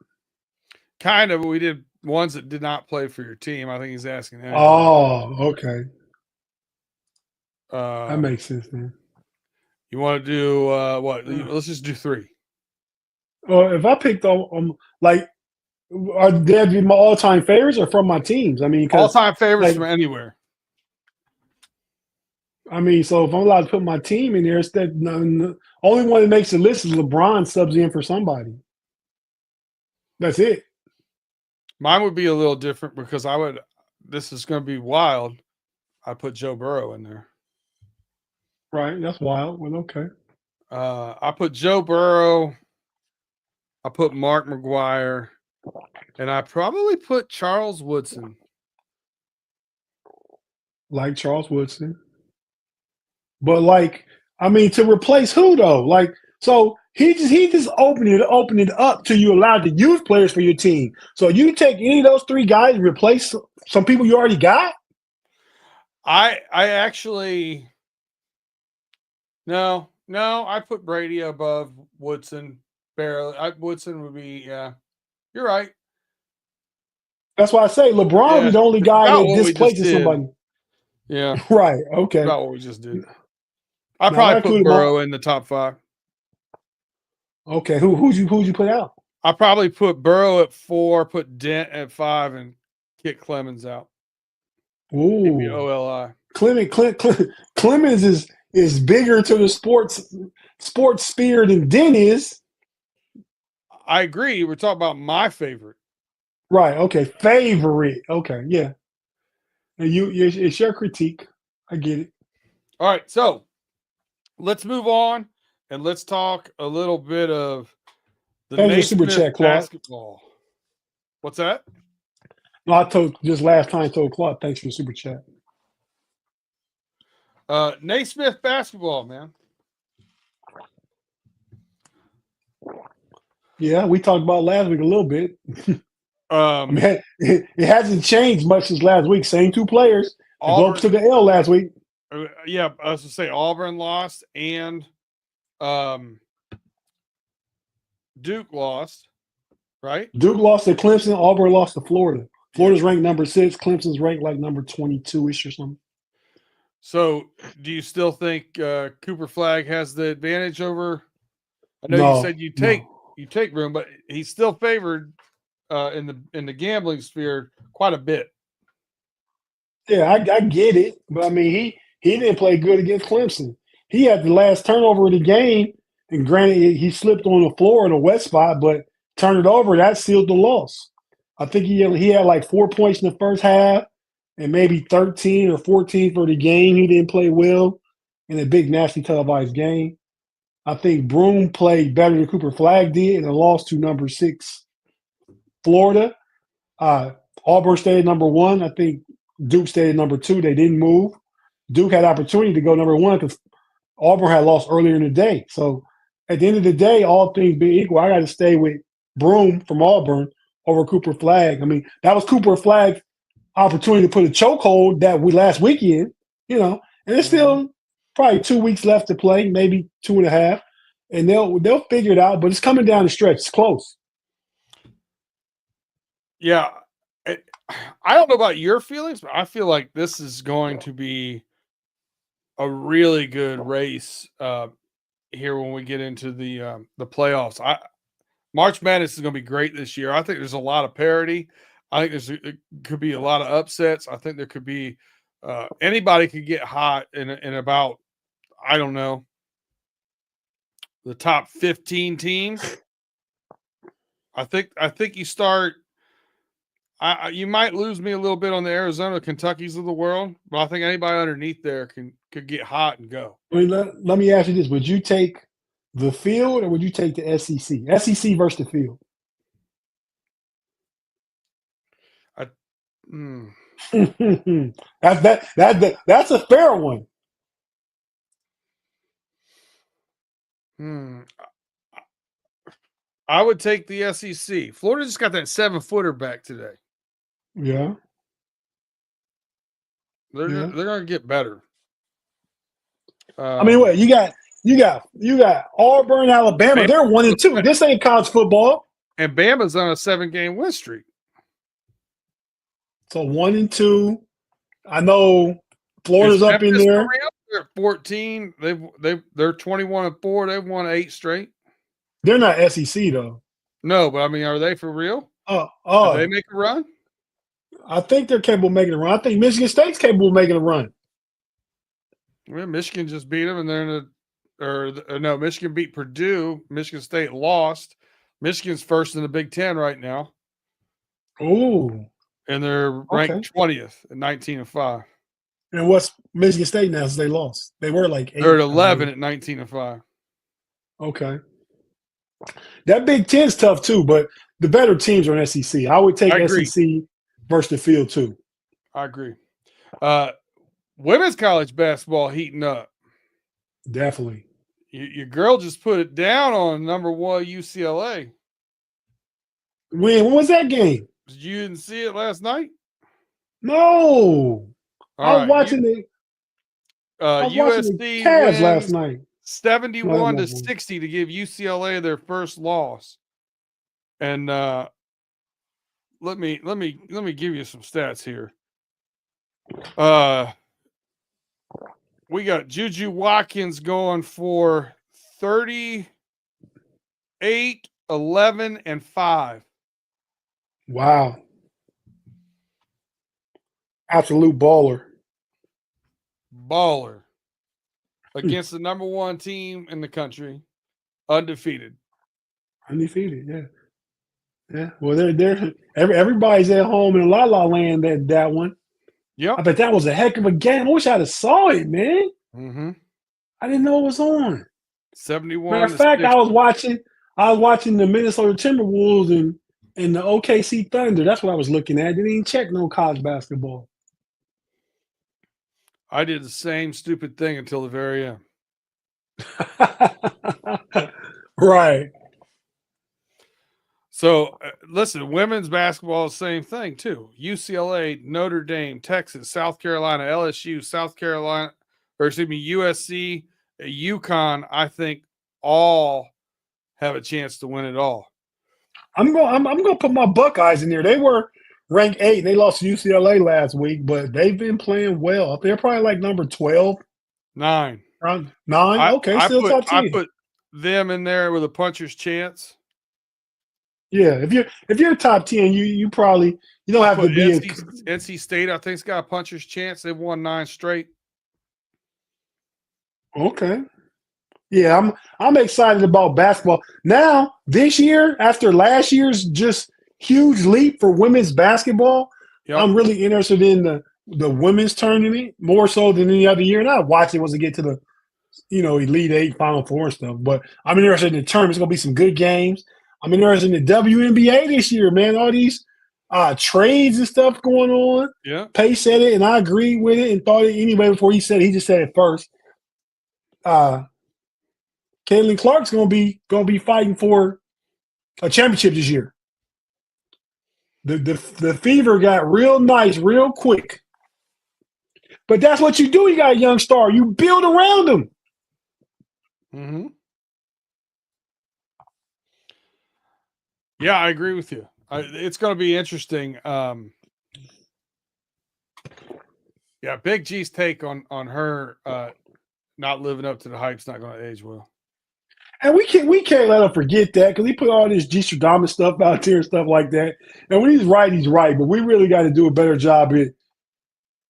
Kind of. We did ones that did not play for your team. I think he's asking anybody. Oh, okay. That Um, makes sense, man. you want to do what? Let's just do 3. If I picked like, are they be my all-time favorites or from my teams? I mean, because All-time favorites like, from anywhere. I mean, so if I'm allowed to put my team in there, it's that only one that makes the list is LeBron subs in for somebody. That's it. Mine would be a little different because I would. This is going to be wild. I put Joe Burrow in there. Right. That's wild. Well, okay. I put Joe Burrow. I put Mark McGuire, and I probably put Charles Woodson. Like Charles Woodson. But like, I mean, to replace who though? Like, so he just opened it up to you allowed to use players for your team. So you take any of those 3 guys and replace some people you already got? I actually no, I put Brady above Woodson. Barely. Woodson would be, yeah. You're right. That's why I say LeBron would be the only It's guy about that what we just displaces did. somebody. Yeah. Right. Okay. About what we just did. I Now, probably I put included Burrow in the top 5. Okay. Who'd you put out? I probably put Burrow at 4, put Dent at 5, and kick Clemens out. Give me Ooh. OLI. Clemens is bigger to the sports sphere than Den is. I agree. We're talking about my favorite. Right. Okay. Favorite. Okay. Yeah. And it's your critique. I get it. All right. So let's move on and let's talk a little bit of the Thanks for super Naismith chat, Claude. basketball. What's that? No, I told just last time I told Claude, thanks for the super chat. Naismith basketball, man. Yeah, we talked about last week a little bit. I Um, mean, it hasn't changed much since last week. Same 2 players. The Globes took Auburn, an L last week. yeah, I was to say Auburn lost and Duke lost, right? Duke lost to Clemson. Auburn lost to Florida. Florida's ranked number 6. Clemson's ranked like number 22-ish or something. So, do you still think Cooper Flagg has the advantage over? I know you No, said you no. take room, but he's still favored in the gambling sphere quite a bit. Yeah, I get it, but I mean he didn't play good against Clemson. He had the last turnover of the game, and granted he slipped on the floor in a wet spot, but turned it over. That sealed the loss. I think he had like 4 points in the first half, and maybe 13 or 14 for the game. He didn't play well in a big nasty televised game. I think Broome played better than Cooper Flagg did and lost to number 6 Florida. Auburn stayed at number 1. I think Duke stayed at number 2. They didn't move. Duke had opportunity to go number 1 because Auburn had lost earlier in the day. So at the end of the day, all things being equal, I got to stay with Broome from Auburn over Cooper Flagg. I mean, that was Cooper Flagg's opportunity to put a chokehold that we last weekend, and it's still probably 2 weeks left to play, maybe 2.5, and they'll figure it out. But it's coming down the stretch. It's close. Yeah, I don't know about your feelings, but I feel like this is going to be a really good race here when we get into the playoffs. March Madness is going to be great this year. I think there's a lot of parity. I think it could be a lot of upsets. I think there could be anybody could get hot in about, I don't know, the top 15 teams. I think you start. You might lose me a little bit on the Arizona, Kentuckys of the world, but I think anybody underneath there could get hot and go. I mean, let me ask you this: would you take the field or would you take the SEC? SEC versus the field. That's a fair one. I would take the SEC. Florida just got that 7-footer back today. Yeah. They're Yeah. they're gonna get better. I mean, what you got Auburn, Alabama. Bama, They're 1-2. This ain't college football. and Bama's on a 7-game win streak. So 1-2. I know Florida's Is up in Memphis for there. real? They're at 14. They're 21-4. They've won 8 straight. They're not SEC though. No, but I mean, are they for real? Did they make a run? I think they're capable of making a run. I think Michigan State's capable of making a run. Well, Michigan just beat them, and they're in no, Michigan beat Purdue. Michigan State lost. Michigan's first in the Big Ten right now, Ooh. and they're ranked 20th at 19-5. And what's Michigan State now since they lost? They were like 8. They're at 11 at 19-5. Okay. That Big Ten's tough too, but the better teams are in SEC. I would take SEC versus the field too. I agree. Women's college basketball heating up. Definitely. Your girl just put it down on number 1 UCLA. When was that game? You didn't see it last night? No. I was Right. watching it. USC Cavs last night. 71-60 to give UCLA their first loss. And let me give you some stats here. We got Juju Watkins going for 38, 11, and 5. Wow. Absolute baller. Against the number 1 team in the country, undefeated. Undefeated, yeah. Yeah. Well, everybody's at home in La La Land that one. Yep. I bet that was a heck of a game. I wish I'd have saw it, man. Mm-hmm. I didn't know it was on. 71. Matter of fact, I was watching the Minnesota Timberwolves and the OKC Thunder. That's what I was looking at. Didn't even check no college basketball. I did the same stupid thing until the very end. Right. So, listen, women's basketball is the same thing, too. UCLA, Notre Dame, Texas, South Carolina, LSU, USC, UConn, I think all have a chance to win it all. I'm going to put my Buckeyes in there. They were ranked 8, and they lost to UCLA last week, but they've been playing well. They're probably like number 12. 9. Around 9? Okay, still top 10. I put them in there with a puncher's chance. Yeah, if you're top 10, you probably don't have to be NC State, I think's got a puncher's chance. They've won 9 straight. Okay. Yeah, I'm excited about basketball. Now, this year, after last year's just huge leap for women's basketball, yep. I'm really interested in the women's tournament more so than any other year. And I watch it once I get to the Elite 8, Final 4 and stuff. But I'm interested in the tournament. It's gonna be some good games. I'm interested in the WNBA this year, man. All these trades and stuff going on. Yeah. Pace said it, and I agreed with it and thought it anyway before he said it. He just said it first. Caitlin Clark's gonna be fighting for a championship this year. The fever got real nice real quick. But that's what you do. You got a young star. You build around them. Mm-hmm. Yeah, I agree with you. It's going to be interesting. Yeah, Big G's take on her not living up to the hype's not going to age well. And we can't let him forget that because he put all this G Stradamus stuff out there and stuff like that. And when he's right, he's right. But we really got to do a better job at,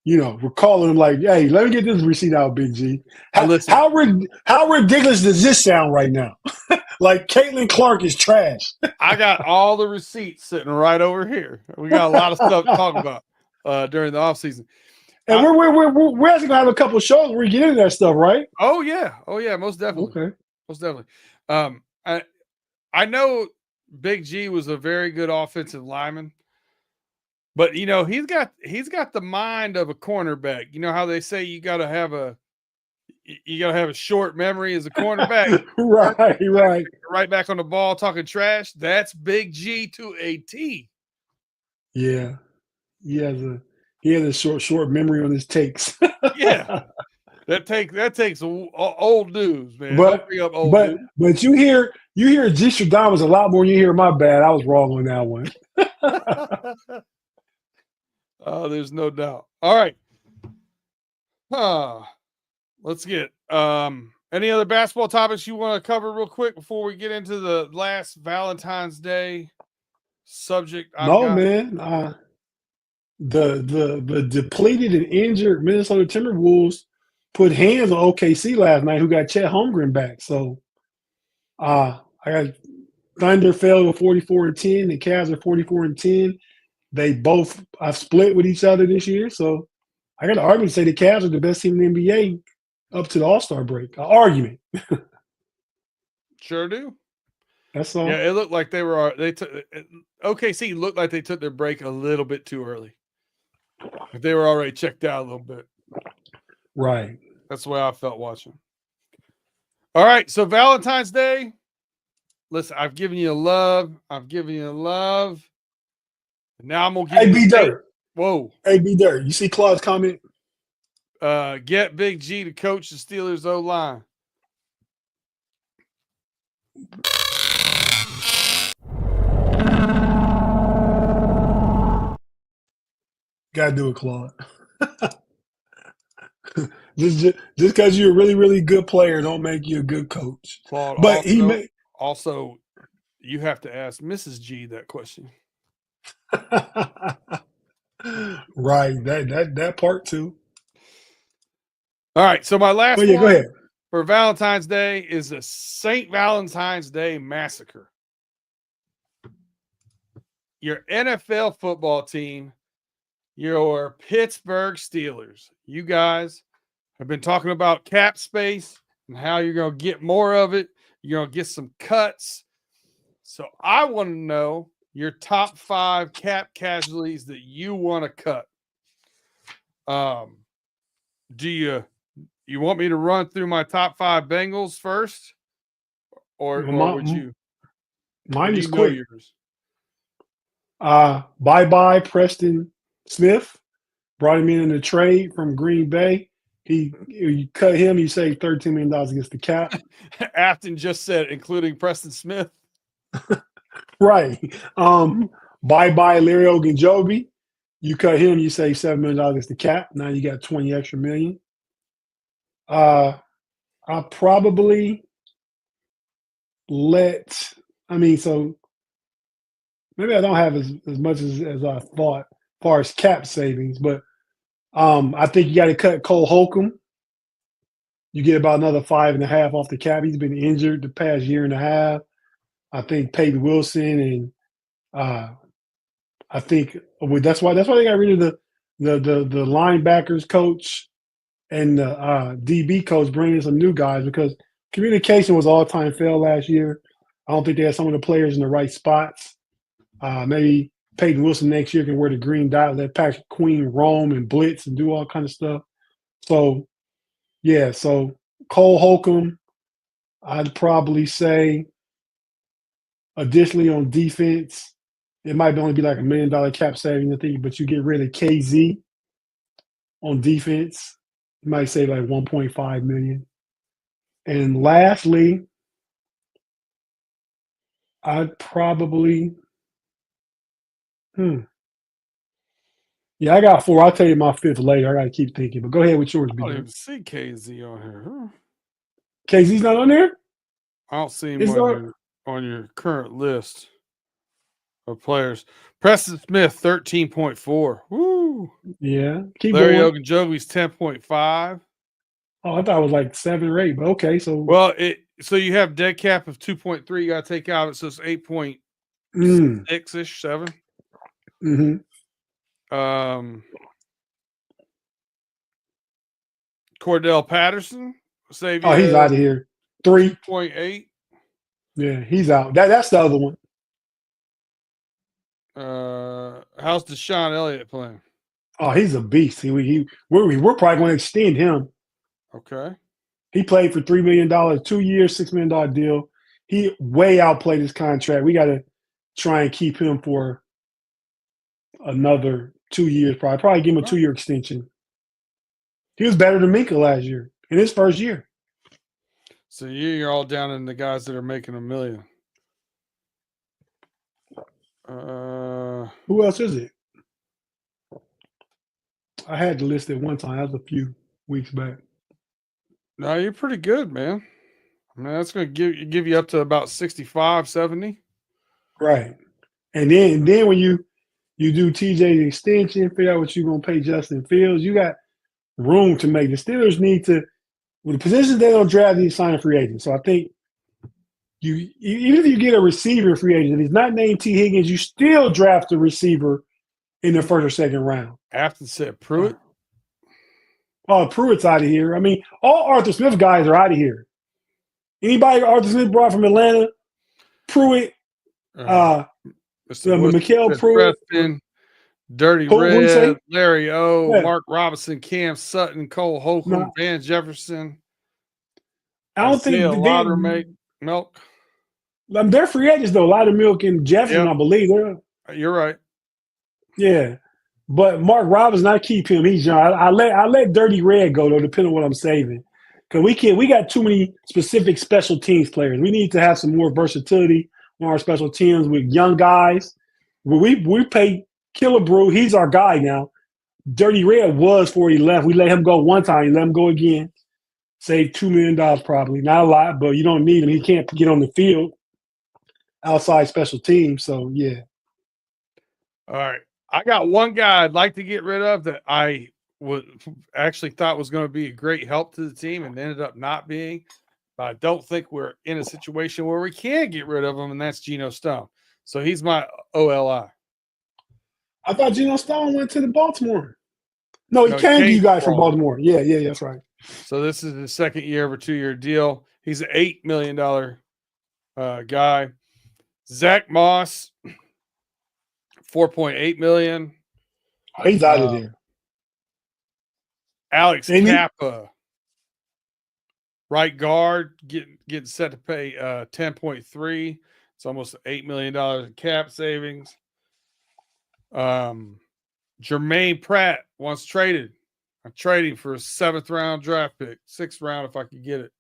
we're calling him like, hey, let me get this receipt out, Big G. How ridiculous does this sound right now? Like Caitlin Clark is trash. I got all the receipts sitting right over here. We got a lot of stuff to talk about during the offseason. And we're actually gonna have a couple of shows where we get into that stuff, right? Oh yeah, most definitely. Okay, most definitely. I know Big G was a very good offensive lineman, but he's got the mind of a cornerback. You know how they say you got to have a short memory as a cornerback. Right. Right back on the ball talking trash. That's Big G to a T. Yeah. he has a short memory on his takes. Yeah, that takes old news, man. Don't but bring up old news. but you hear G Stradamus a lot more than you hear my bad. I was wrong on that one. Oh, there's no doubt. All right. Let's get any other basketball topics you want to cover real quick before we get into the last Valentine's Day subject I've No, got? man. The depleted and injured Minnesota Timberwolves put hands on OKC last night, who got Chet Holmgren back. So I got Thunder fell to 44-10. The Cavs are 44-10. They both split with each other this year. So I got an argument to say the Cavs are the best team in the NBA up to the All-Star break. An argument. Sure do. That's all. Yeah, it looked like they were. OKC looked like they took their break a little bit too early. They were already checked out a little bit. Right. That's the way I felt watching. All right, so Valentine's Day. Listen, I've given you love. Now I'm gonna give you PayDirt. Whoa. PayDirt. You see Claude's comment? Get Big G to coach the Steelers O-line. Gotta do it, Claude. just because you're a really, really good player, don't make you a good coach. Claude, But also, you have to ask Mrs. G that question. Right, that part too. All right, so my last go one ahead. for Valentine's Day is the St. Valentine's Day Massacre. Your NFL football team, your Pittsburgh Steelers. You guys have been talking about cap space and how you're going to get more of it. You're going to get some cuts. So I want to know your top 5 cap casualties that you want to cut. Do you want me to run through my top 5 Bengals first, or would you? Mine is know quick. Yours? Bye Preston Smith. Brought him in a trade from Green Bay. You cut him, you save $13 million against the cap. Afton just said, including Preston Smith. Right. Bye Larry Ogunjobi. You cut him, you save $7 million against the cap. Now you got 20 extra million. I'll probably so maybe I don't have as much as I thought as far as cap savings, but I think you got to cut Cole Holcomb. You get about another 5.5 off the cap. He's been injured the past year and a half. I think Peyton Wilson and I think that's why they got rid of the linebackers coach and the DB coach, bringing in some new guys because communication was all-time fail last year. I don't think they had some of the players in the right spots. Maybe Peyton Wilson next year can wear the green dot, let Patrick Queen roam and blitz and do all kind of stuff. So, yeah, so Cole Holcomb, I'd probably say additionally on defense, it might only be like $1 million cap saving, I think, but you get rid of KZ on defense. You might save like $1.5 million. And lastly, I'd probably yeah, I got 4. I'll tell you my 5th later. I got to keep thinking. But go ahead with yours, I don't B. even see KZ on here. Huh? KZ's not on there? I don't see him on your current list of players. Preston Smith, 13.4. Woo. Yeah. Keep Larry going. Ogunjobi's 10.5. Oh, I thought it was like 7 or 8, but okay. So so you have dead cap of 2.3. You got to take out it, so it's 8.6-ish, 7. Mm-hmm. Cordell Patterson, save you. Oh, he's out of here. 3.8. Yeah, he's out. That's the other one. How's Deshaun Elliott playing? Oh, he's a beast. We're probably going to extend him. Okay. He played for $3 million, 2 years, $6 million deal. He way outplayed his contract. We got to try and keep him for another 2 years, probably give him a 2-year extension. He was better than Minka last year in his first year. So you're all down in the guys that are making $1 million. Who else is it? I had the list at one time. That was a few weeks back. No, you're pretty good, man. I mean, that's going to give you up to about 65, 70. Right. And then when you do TJ's extension, figure out what you're going to pay Justin Fields, you got room to make. The Steelers need to, with the positions they don't draft, these sign a free agent. So I think even if you get a receiver free agent, if he's not named T. Higgins, you still draft a receiver in the first or second round. Afton said Pruitt. Oh, Pruitt's out of here. I mean, all Arthur Smith guys are out of here. Anybody Arthur Smith brought from Atlanta, Pruitt, Mikael Pruitt, Preston, Dirty Red, Larry O, Mark Robinson, Cam Sutton, Cole Holcomb, Van Jefferson. I don't think Milk. They're free agents though. Loudermilk and Jefferson, I believe. You're right. Yeah, but Mark Robinson, I keep him. He's young. I let Dirty Red go though, depending on what I'm saving. Because we got too many specific special teams players. We need to have some more versatility on our special teams with young guys. We pay Killebrew. He's our guy now. Dirty Red was before he left. We let him go one time. He let him go again. Saved $2 million probably. Not a lot, but you don't need him. He can't get on the field outside special teams. So, yeah. All right. I got one guy I'd like to get rid of that I would actually thought was going to be a great help to the team and ended up not being. But I don't think we're in a situation where we can get rid of him, and that's Geno Stone. So he's my OLI. I thought Geno Stone went to the Baltimore. No, he came to you guys from Baltimore. Yeah, that's right. So this is the second year of a 2-year deal. He's an $8 million guy. Zach Moss, $4.8 million. Oh, he's out of there. Alex Kappa, right guard, getting set to pay $10.3. It's almost $8 million in cap savings. Jermaine Pratt wants traded. I'm trading for a 7th round draft pick, 6th round if I could get it.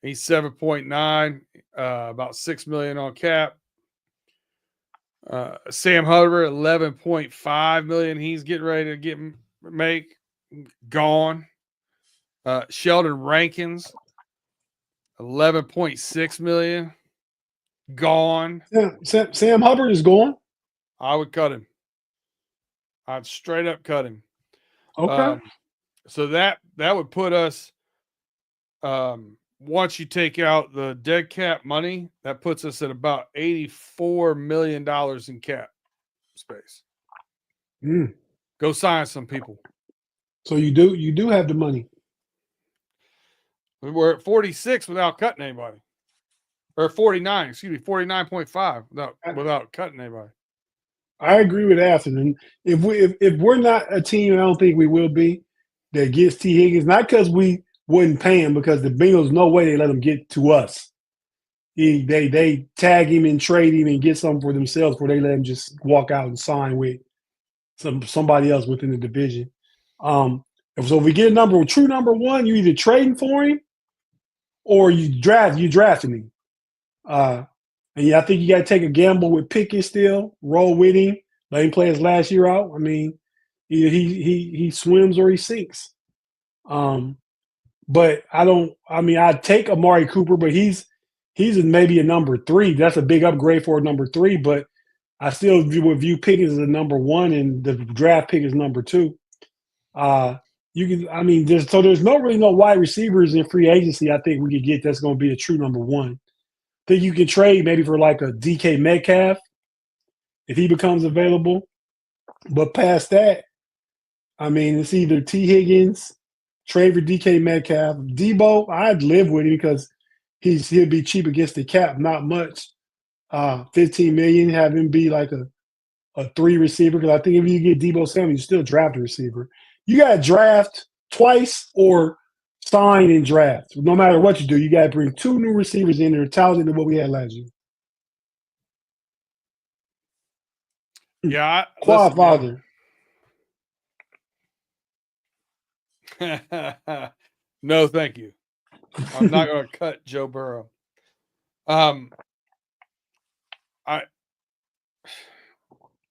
He's 7.9, about $6 million on cap. Sam Hubbard, $11.5 million. He's getting ready to make gone. Sheldon Rankins, $11.6 million, gone. Sam Hubbard is gone. I would cut him. I'd straight up cut him. Okay. So that would put us, once you take out the dead cap money, that puts us at about $84 million in cap space. Go sign some people. So you do have the money. We're at 46 without cutting anybody. Or 49, 49.5 without cutting anybody. I agree with Afton. And if we're not a team, I don't think we will be, that gets T. Higgins, not because we wouldn't pay him, because the Bengals, no way they let him get to us. They tag him and trade him and get something for themselves, where they let him just walk out and sign with somebody else within the division. So if we get a true number one, you either trading for him or you drafting him. And yeah, I think you got to take a gamble with Pickett still, roll with him, let him play his last year out. I mean, either he swims or he sinks. But I'd take Amari Cooper, but he's maybe a number 3. That's a big upgrade for a number 3, but I still would view Pickett as a number 1 and the draft pick is number 2. There's no wide receivers in free agency I think we could get that's going to be a true number 1. I think you can trade maybe for like a DK Metcalf if he becomes available. But past that, I mean, it's either T. Higgins, trade for DK Metcalf. Debo, I'd live with him because he'll be cheap against the cap, not much. $15 million, have him be like a 3 receiver. Because I think if you get Debo Samuel, you still draft a receiver. You got to draft twice or sign and draft. No matter what you do, you got to bring 2 new receivers in that are talented than what we had last year. Yeah. Quad father. No, thank you. I'm not going to cut Joe Burrow. I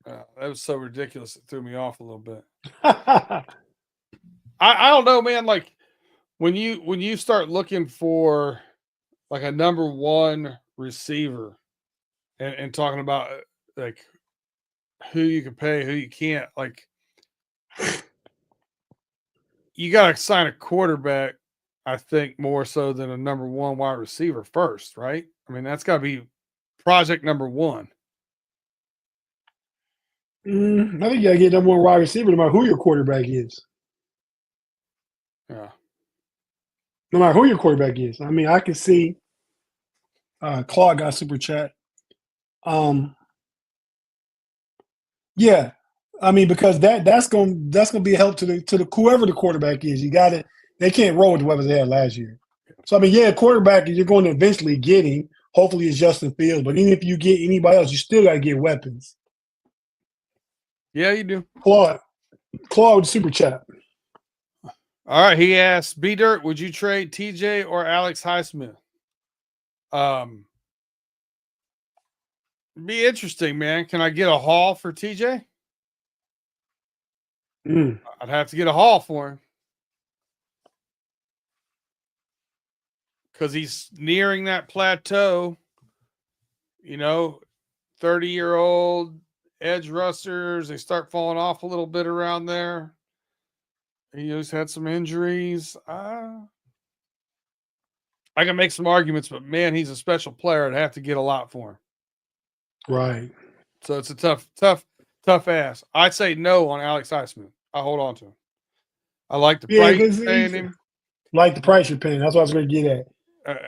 that was so ridiculous. It threw me off a little bit. I don't know, man. Like when you start looking for like a number one receiver and talking about like who you can pay, who you can't, like you got to sign a quarterback. I think more so than a number one wide receiver first, right? I mean, that's got to be project number one. I think you got to get number one wide receiver no matter who your quarterback is. Yeah. No matter who your quarterback is. I mean, I can see Claude got super chat. Yeah. I mean, because that's gonna be a help to the whoever the quarterback is. You got it. They can't roll with the weapons they had last year. So I mean, yeah, quarterback you're going to eventually get him. Hopefully it's Justin Fields, but even if you get anybody else, you still got to get weapons. Yeah, you do. Claude with super chat. All right, he asked, PayDirt, would you trade TJ or Alex Highsmith? Be interesting, man. Can I get a haul for TJ? I'd have to get a haul for him because he's nearing that plateau. 30-year-old edge rushers, they start falling off a little bit around there. He's had some injuries. I can make some arguments, but man, he's a special player. I'd have to get a lot for him. Right. So it's a tough ask. I'd say no on Alex Highsmith. I hold on to him. I like the price you're paying him. Like the price you're paying. That's what I was going to get at.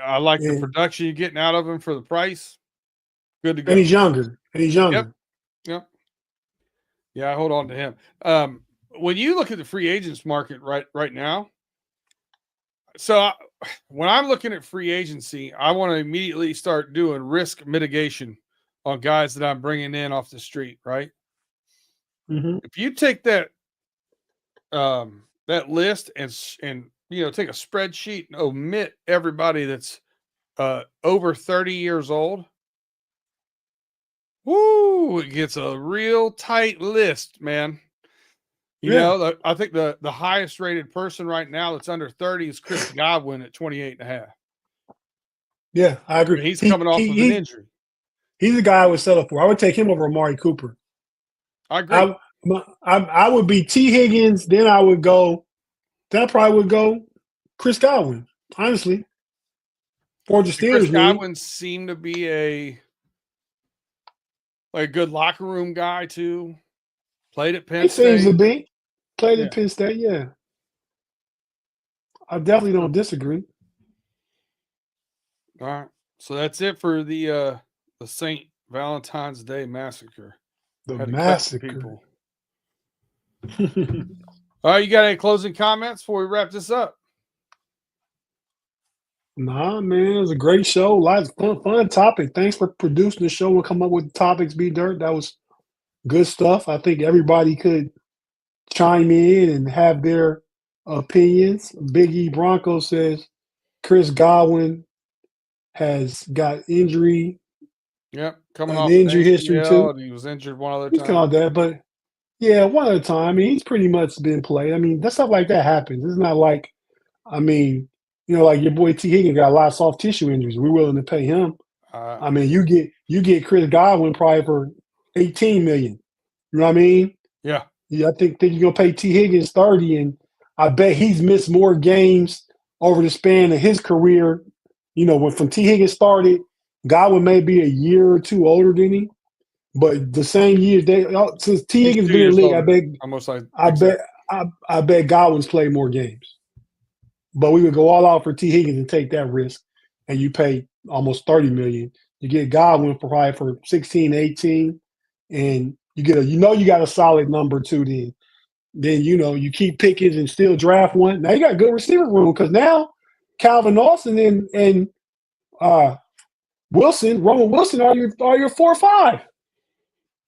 I like the production you're getting out of him for the price. Good to go. And he's younger. Yep. Yeah, I hold on to him. When you look at the free agents market right now, so when I'm looking at free agency, I want to immediately start doing risk mitigation on guys that I'm bringing in off the street, right? Mm-hmm. If you take that list and take a spreadsheet and omit everybody that's over 30 years old, woo, it gets a real tight list, man. I think the highest rated person right now that's under 30 is Chris Godwin at 28.5. Yeah, I agree. He's coming off of an injury. He's the guy I would settle for. I would take him over Amari Cooper. I agree. I would be T. Higgins, then I probably would go Chris Godwin, honestly. For the Steelers. Chris Godwin seemed to be a good locker room guy too. Played at Penn State. He seems to be. Played at Penn State, yeah. I definitely don't disagree. All right. So that's it for the St. Valentine's Day Massacre. The Massacre. All right, you got any closing comments before we wrap this up? Nah, man, it was a great show. Lots of fun topic. Thanks for producing the show and come up with the topics, PayDirt. That was good stuff. I think everybody could chime in and have their opinions. Big E Bronco says Chris Godwin has got injury. Yep, coming off injury history too. He was injured one other time. He's coming off that, but yeah, one other time. I mean, he's pretty much been played. I mean, that stuff like that happens. It's not like, I mean, like your boy T. Higgins got a lot of soft tissue injuries. We're willing to pay him. I mean, you get Chris Godwin probably for $18 million. You know what I mean? Yeah. I think you're gonna pay T. Higgins 30, and I bet he's missed more games over the span of his career. When from T. Higgins started, Godwin may be a year or two older than him, but the same years since T. Higgins been in the league, I bet Godwin's played more games. But we would go all out for T. Higgins and take that risk, and you pay almost $30 million. You get Godwin probably for 16, 18, and you get you got a solid number too. Then you keep Pickens and still draft one. Now you got good receiver room because now Calvin Austin and Roman Wilson are your 4 or 5.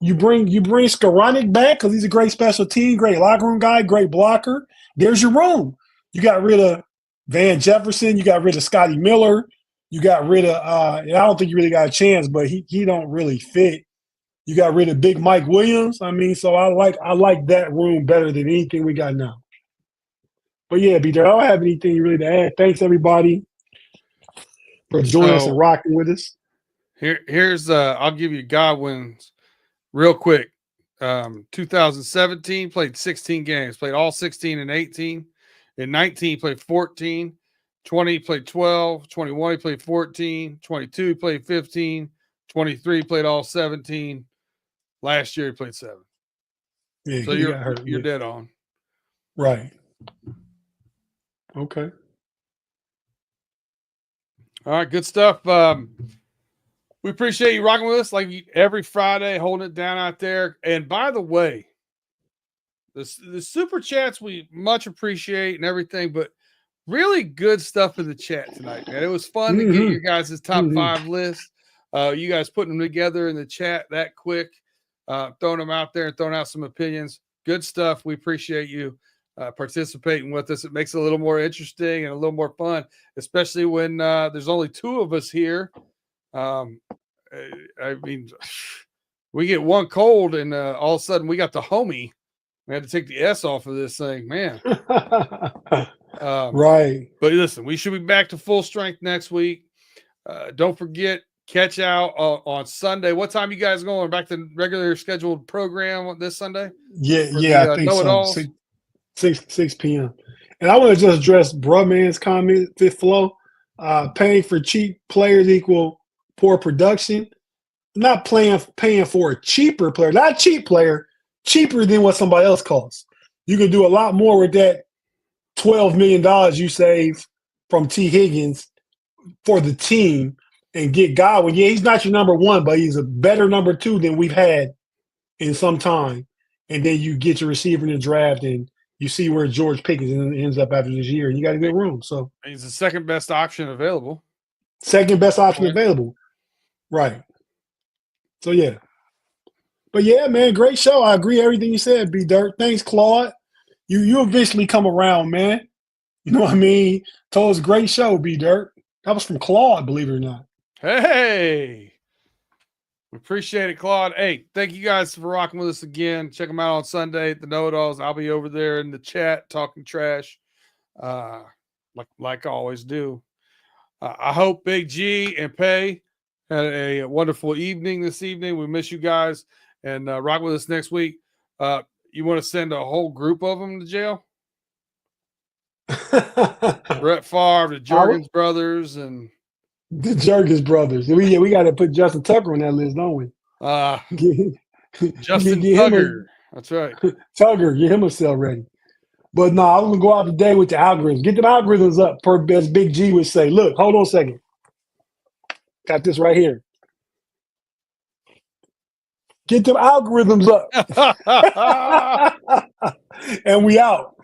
You bring Skoranek back because he's a great special team, great locker room guy, great blocker. There's your room. You got rid of Van Jefferson. You got rid of Scotty Miller. You got rid of and I don't think you really got a chance, but he don't really fit. You got rid of Big Mike Williams. I mean, so I like that room better than anything we got now. But yeah, B-Dirt, I don't have anything really to add. Thanks everybody for joining us and rocking with us. Here's I'll give you Godwin's real quick. 2017 played 16 games, played all 16 and 18. In 19 played 14. 20 played 12. 21 he played 14. 22 he played 15. 23 played all 17. Last year he played 7. Yeah, so you're dead on. Right. Okay. All right, good stuff. We appreciate you rocking with us like every Friday, holding it down out there. And by the way, the super chats we much appreciate and everything, but really good stuff in the chat tonight, man. It was fun to get your guys' top 5 list. You guys putting them together in the chat that quick, throwing them out there and throwing out some opinions. Good stuff. We appreciate you participating with us. It makes it a little more interesting and a little more fun, especially when there's only 2 of us here. I mean, we get one cold and all of a sudden we got the homie. We had to take the S off of this thing, man. Right. But listen, we should be back to full strength next week. Don't forget, catch out on Sunday. What time you guys going back to regular scheduled program this Sunday? Yeah, I think so. 6 p.m. And I want to just address Brumman's comment, Fifth Flow. Paying for cheap players equal poor production. Not paying for a cheaper player, not a cheap player, cheaper than what somebody else costs. You can do a lot more with that $12 million you save from T. Higgins for the team and get Godwin. Yeah, he's not your number 1, but he's a better number 2 than we've had in some time. And then you get your receiver in the draft and you see where George Pickens ends up after this year, and you got a good room. So he's the second best option available. Second best option available. Right. So yeah. But yeah, man, great show. I agree everything you said, B-Dirt. Thanks, Claude. You eventually come around, man. You know what I mean? Told us great show, B-Dirt. That was from Claude, believe it or not. Hey. We appreciate it, Claude. Hey, thank you guys for rocking with us again. Check them out on Sunday at the Know-It-Alls. I'll be over there in the chat talking trash, like I always do. I hope Big G and Pay had a wonderful evening this evening. We miss you guys, and rock with us next week. You want to send a whole group of them to jail? Brett Favre, the Juergens brothers, and the Juergens brothers. We got to put Justin Tucker on that list, don't we? Justin Tucker. That's right. Tucker, get him a cell ready. But no, I'm going to go out today with the algorithms. Get them algorithms up, as Big G would say. Look, hold on a second. Got this right here. Get them algorithms up. And we out.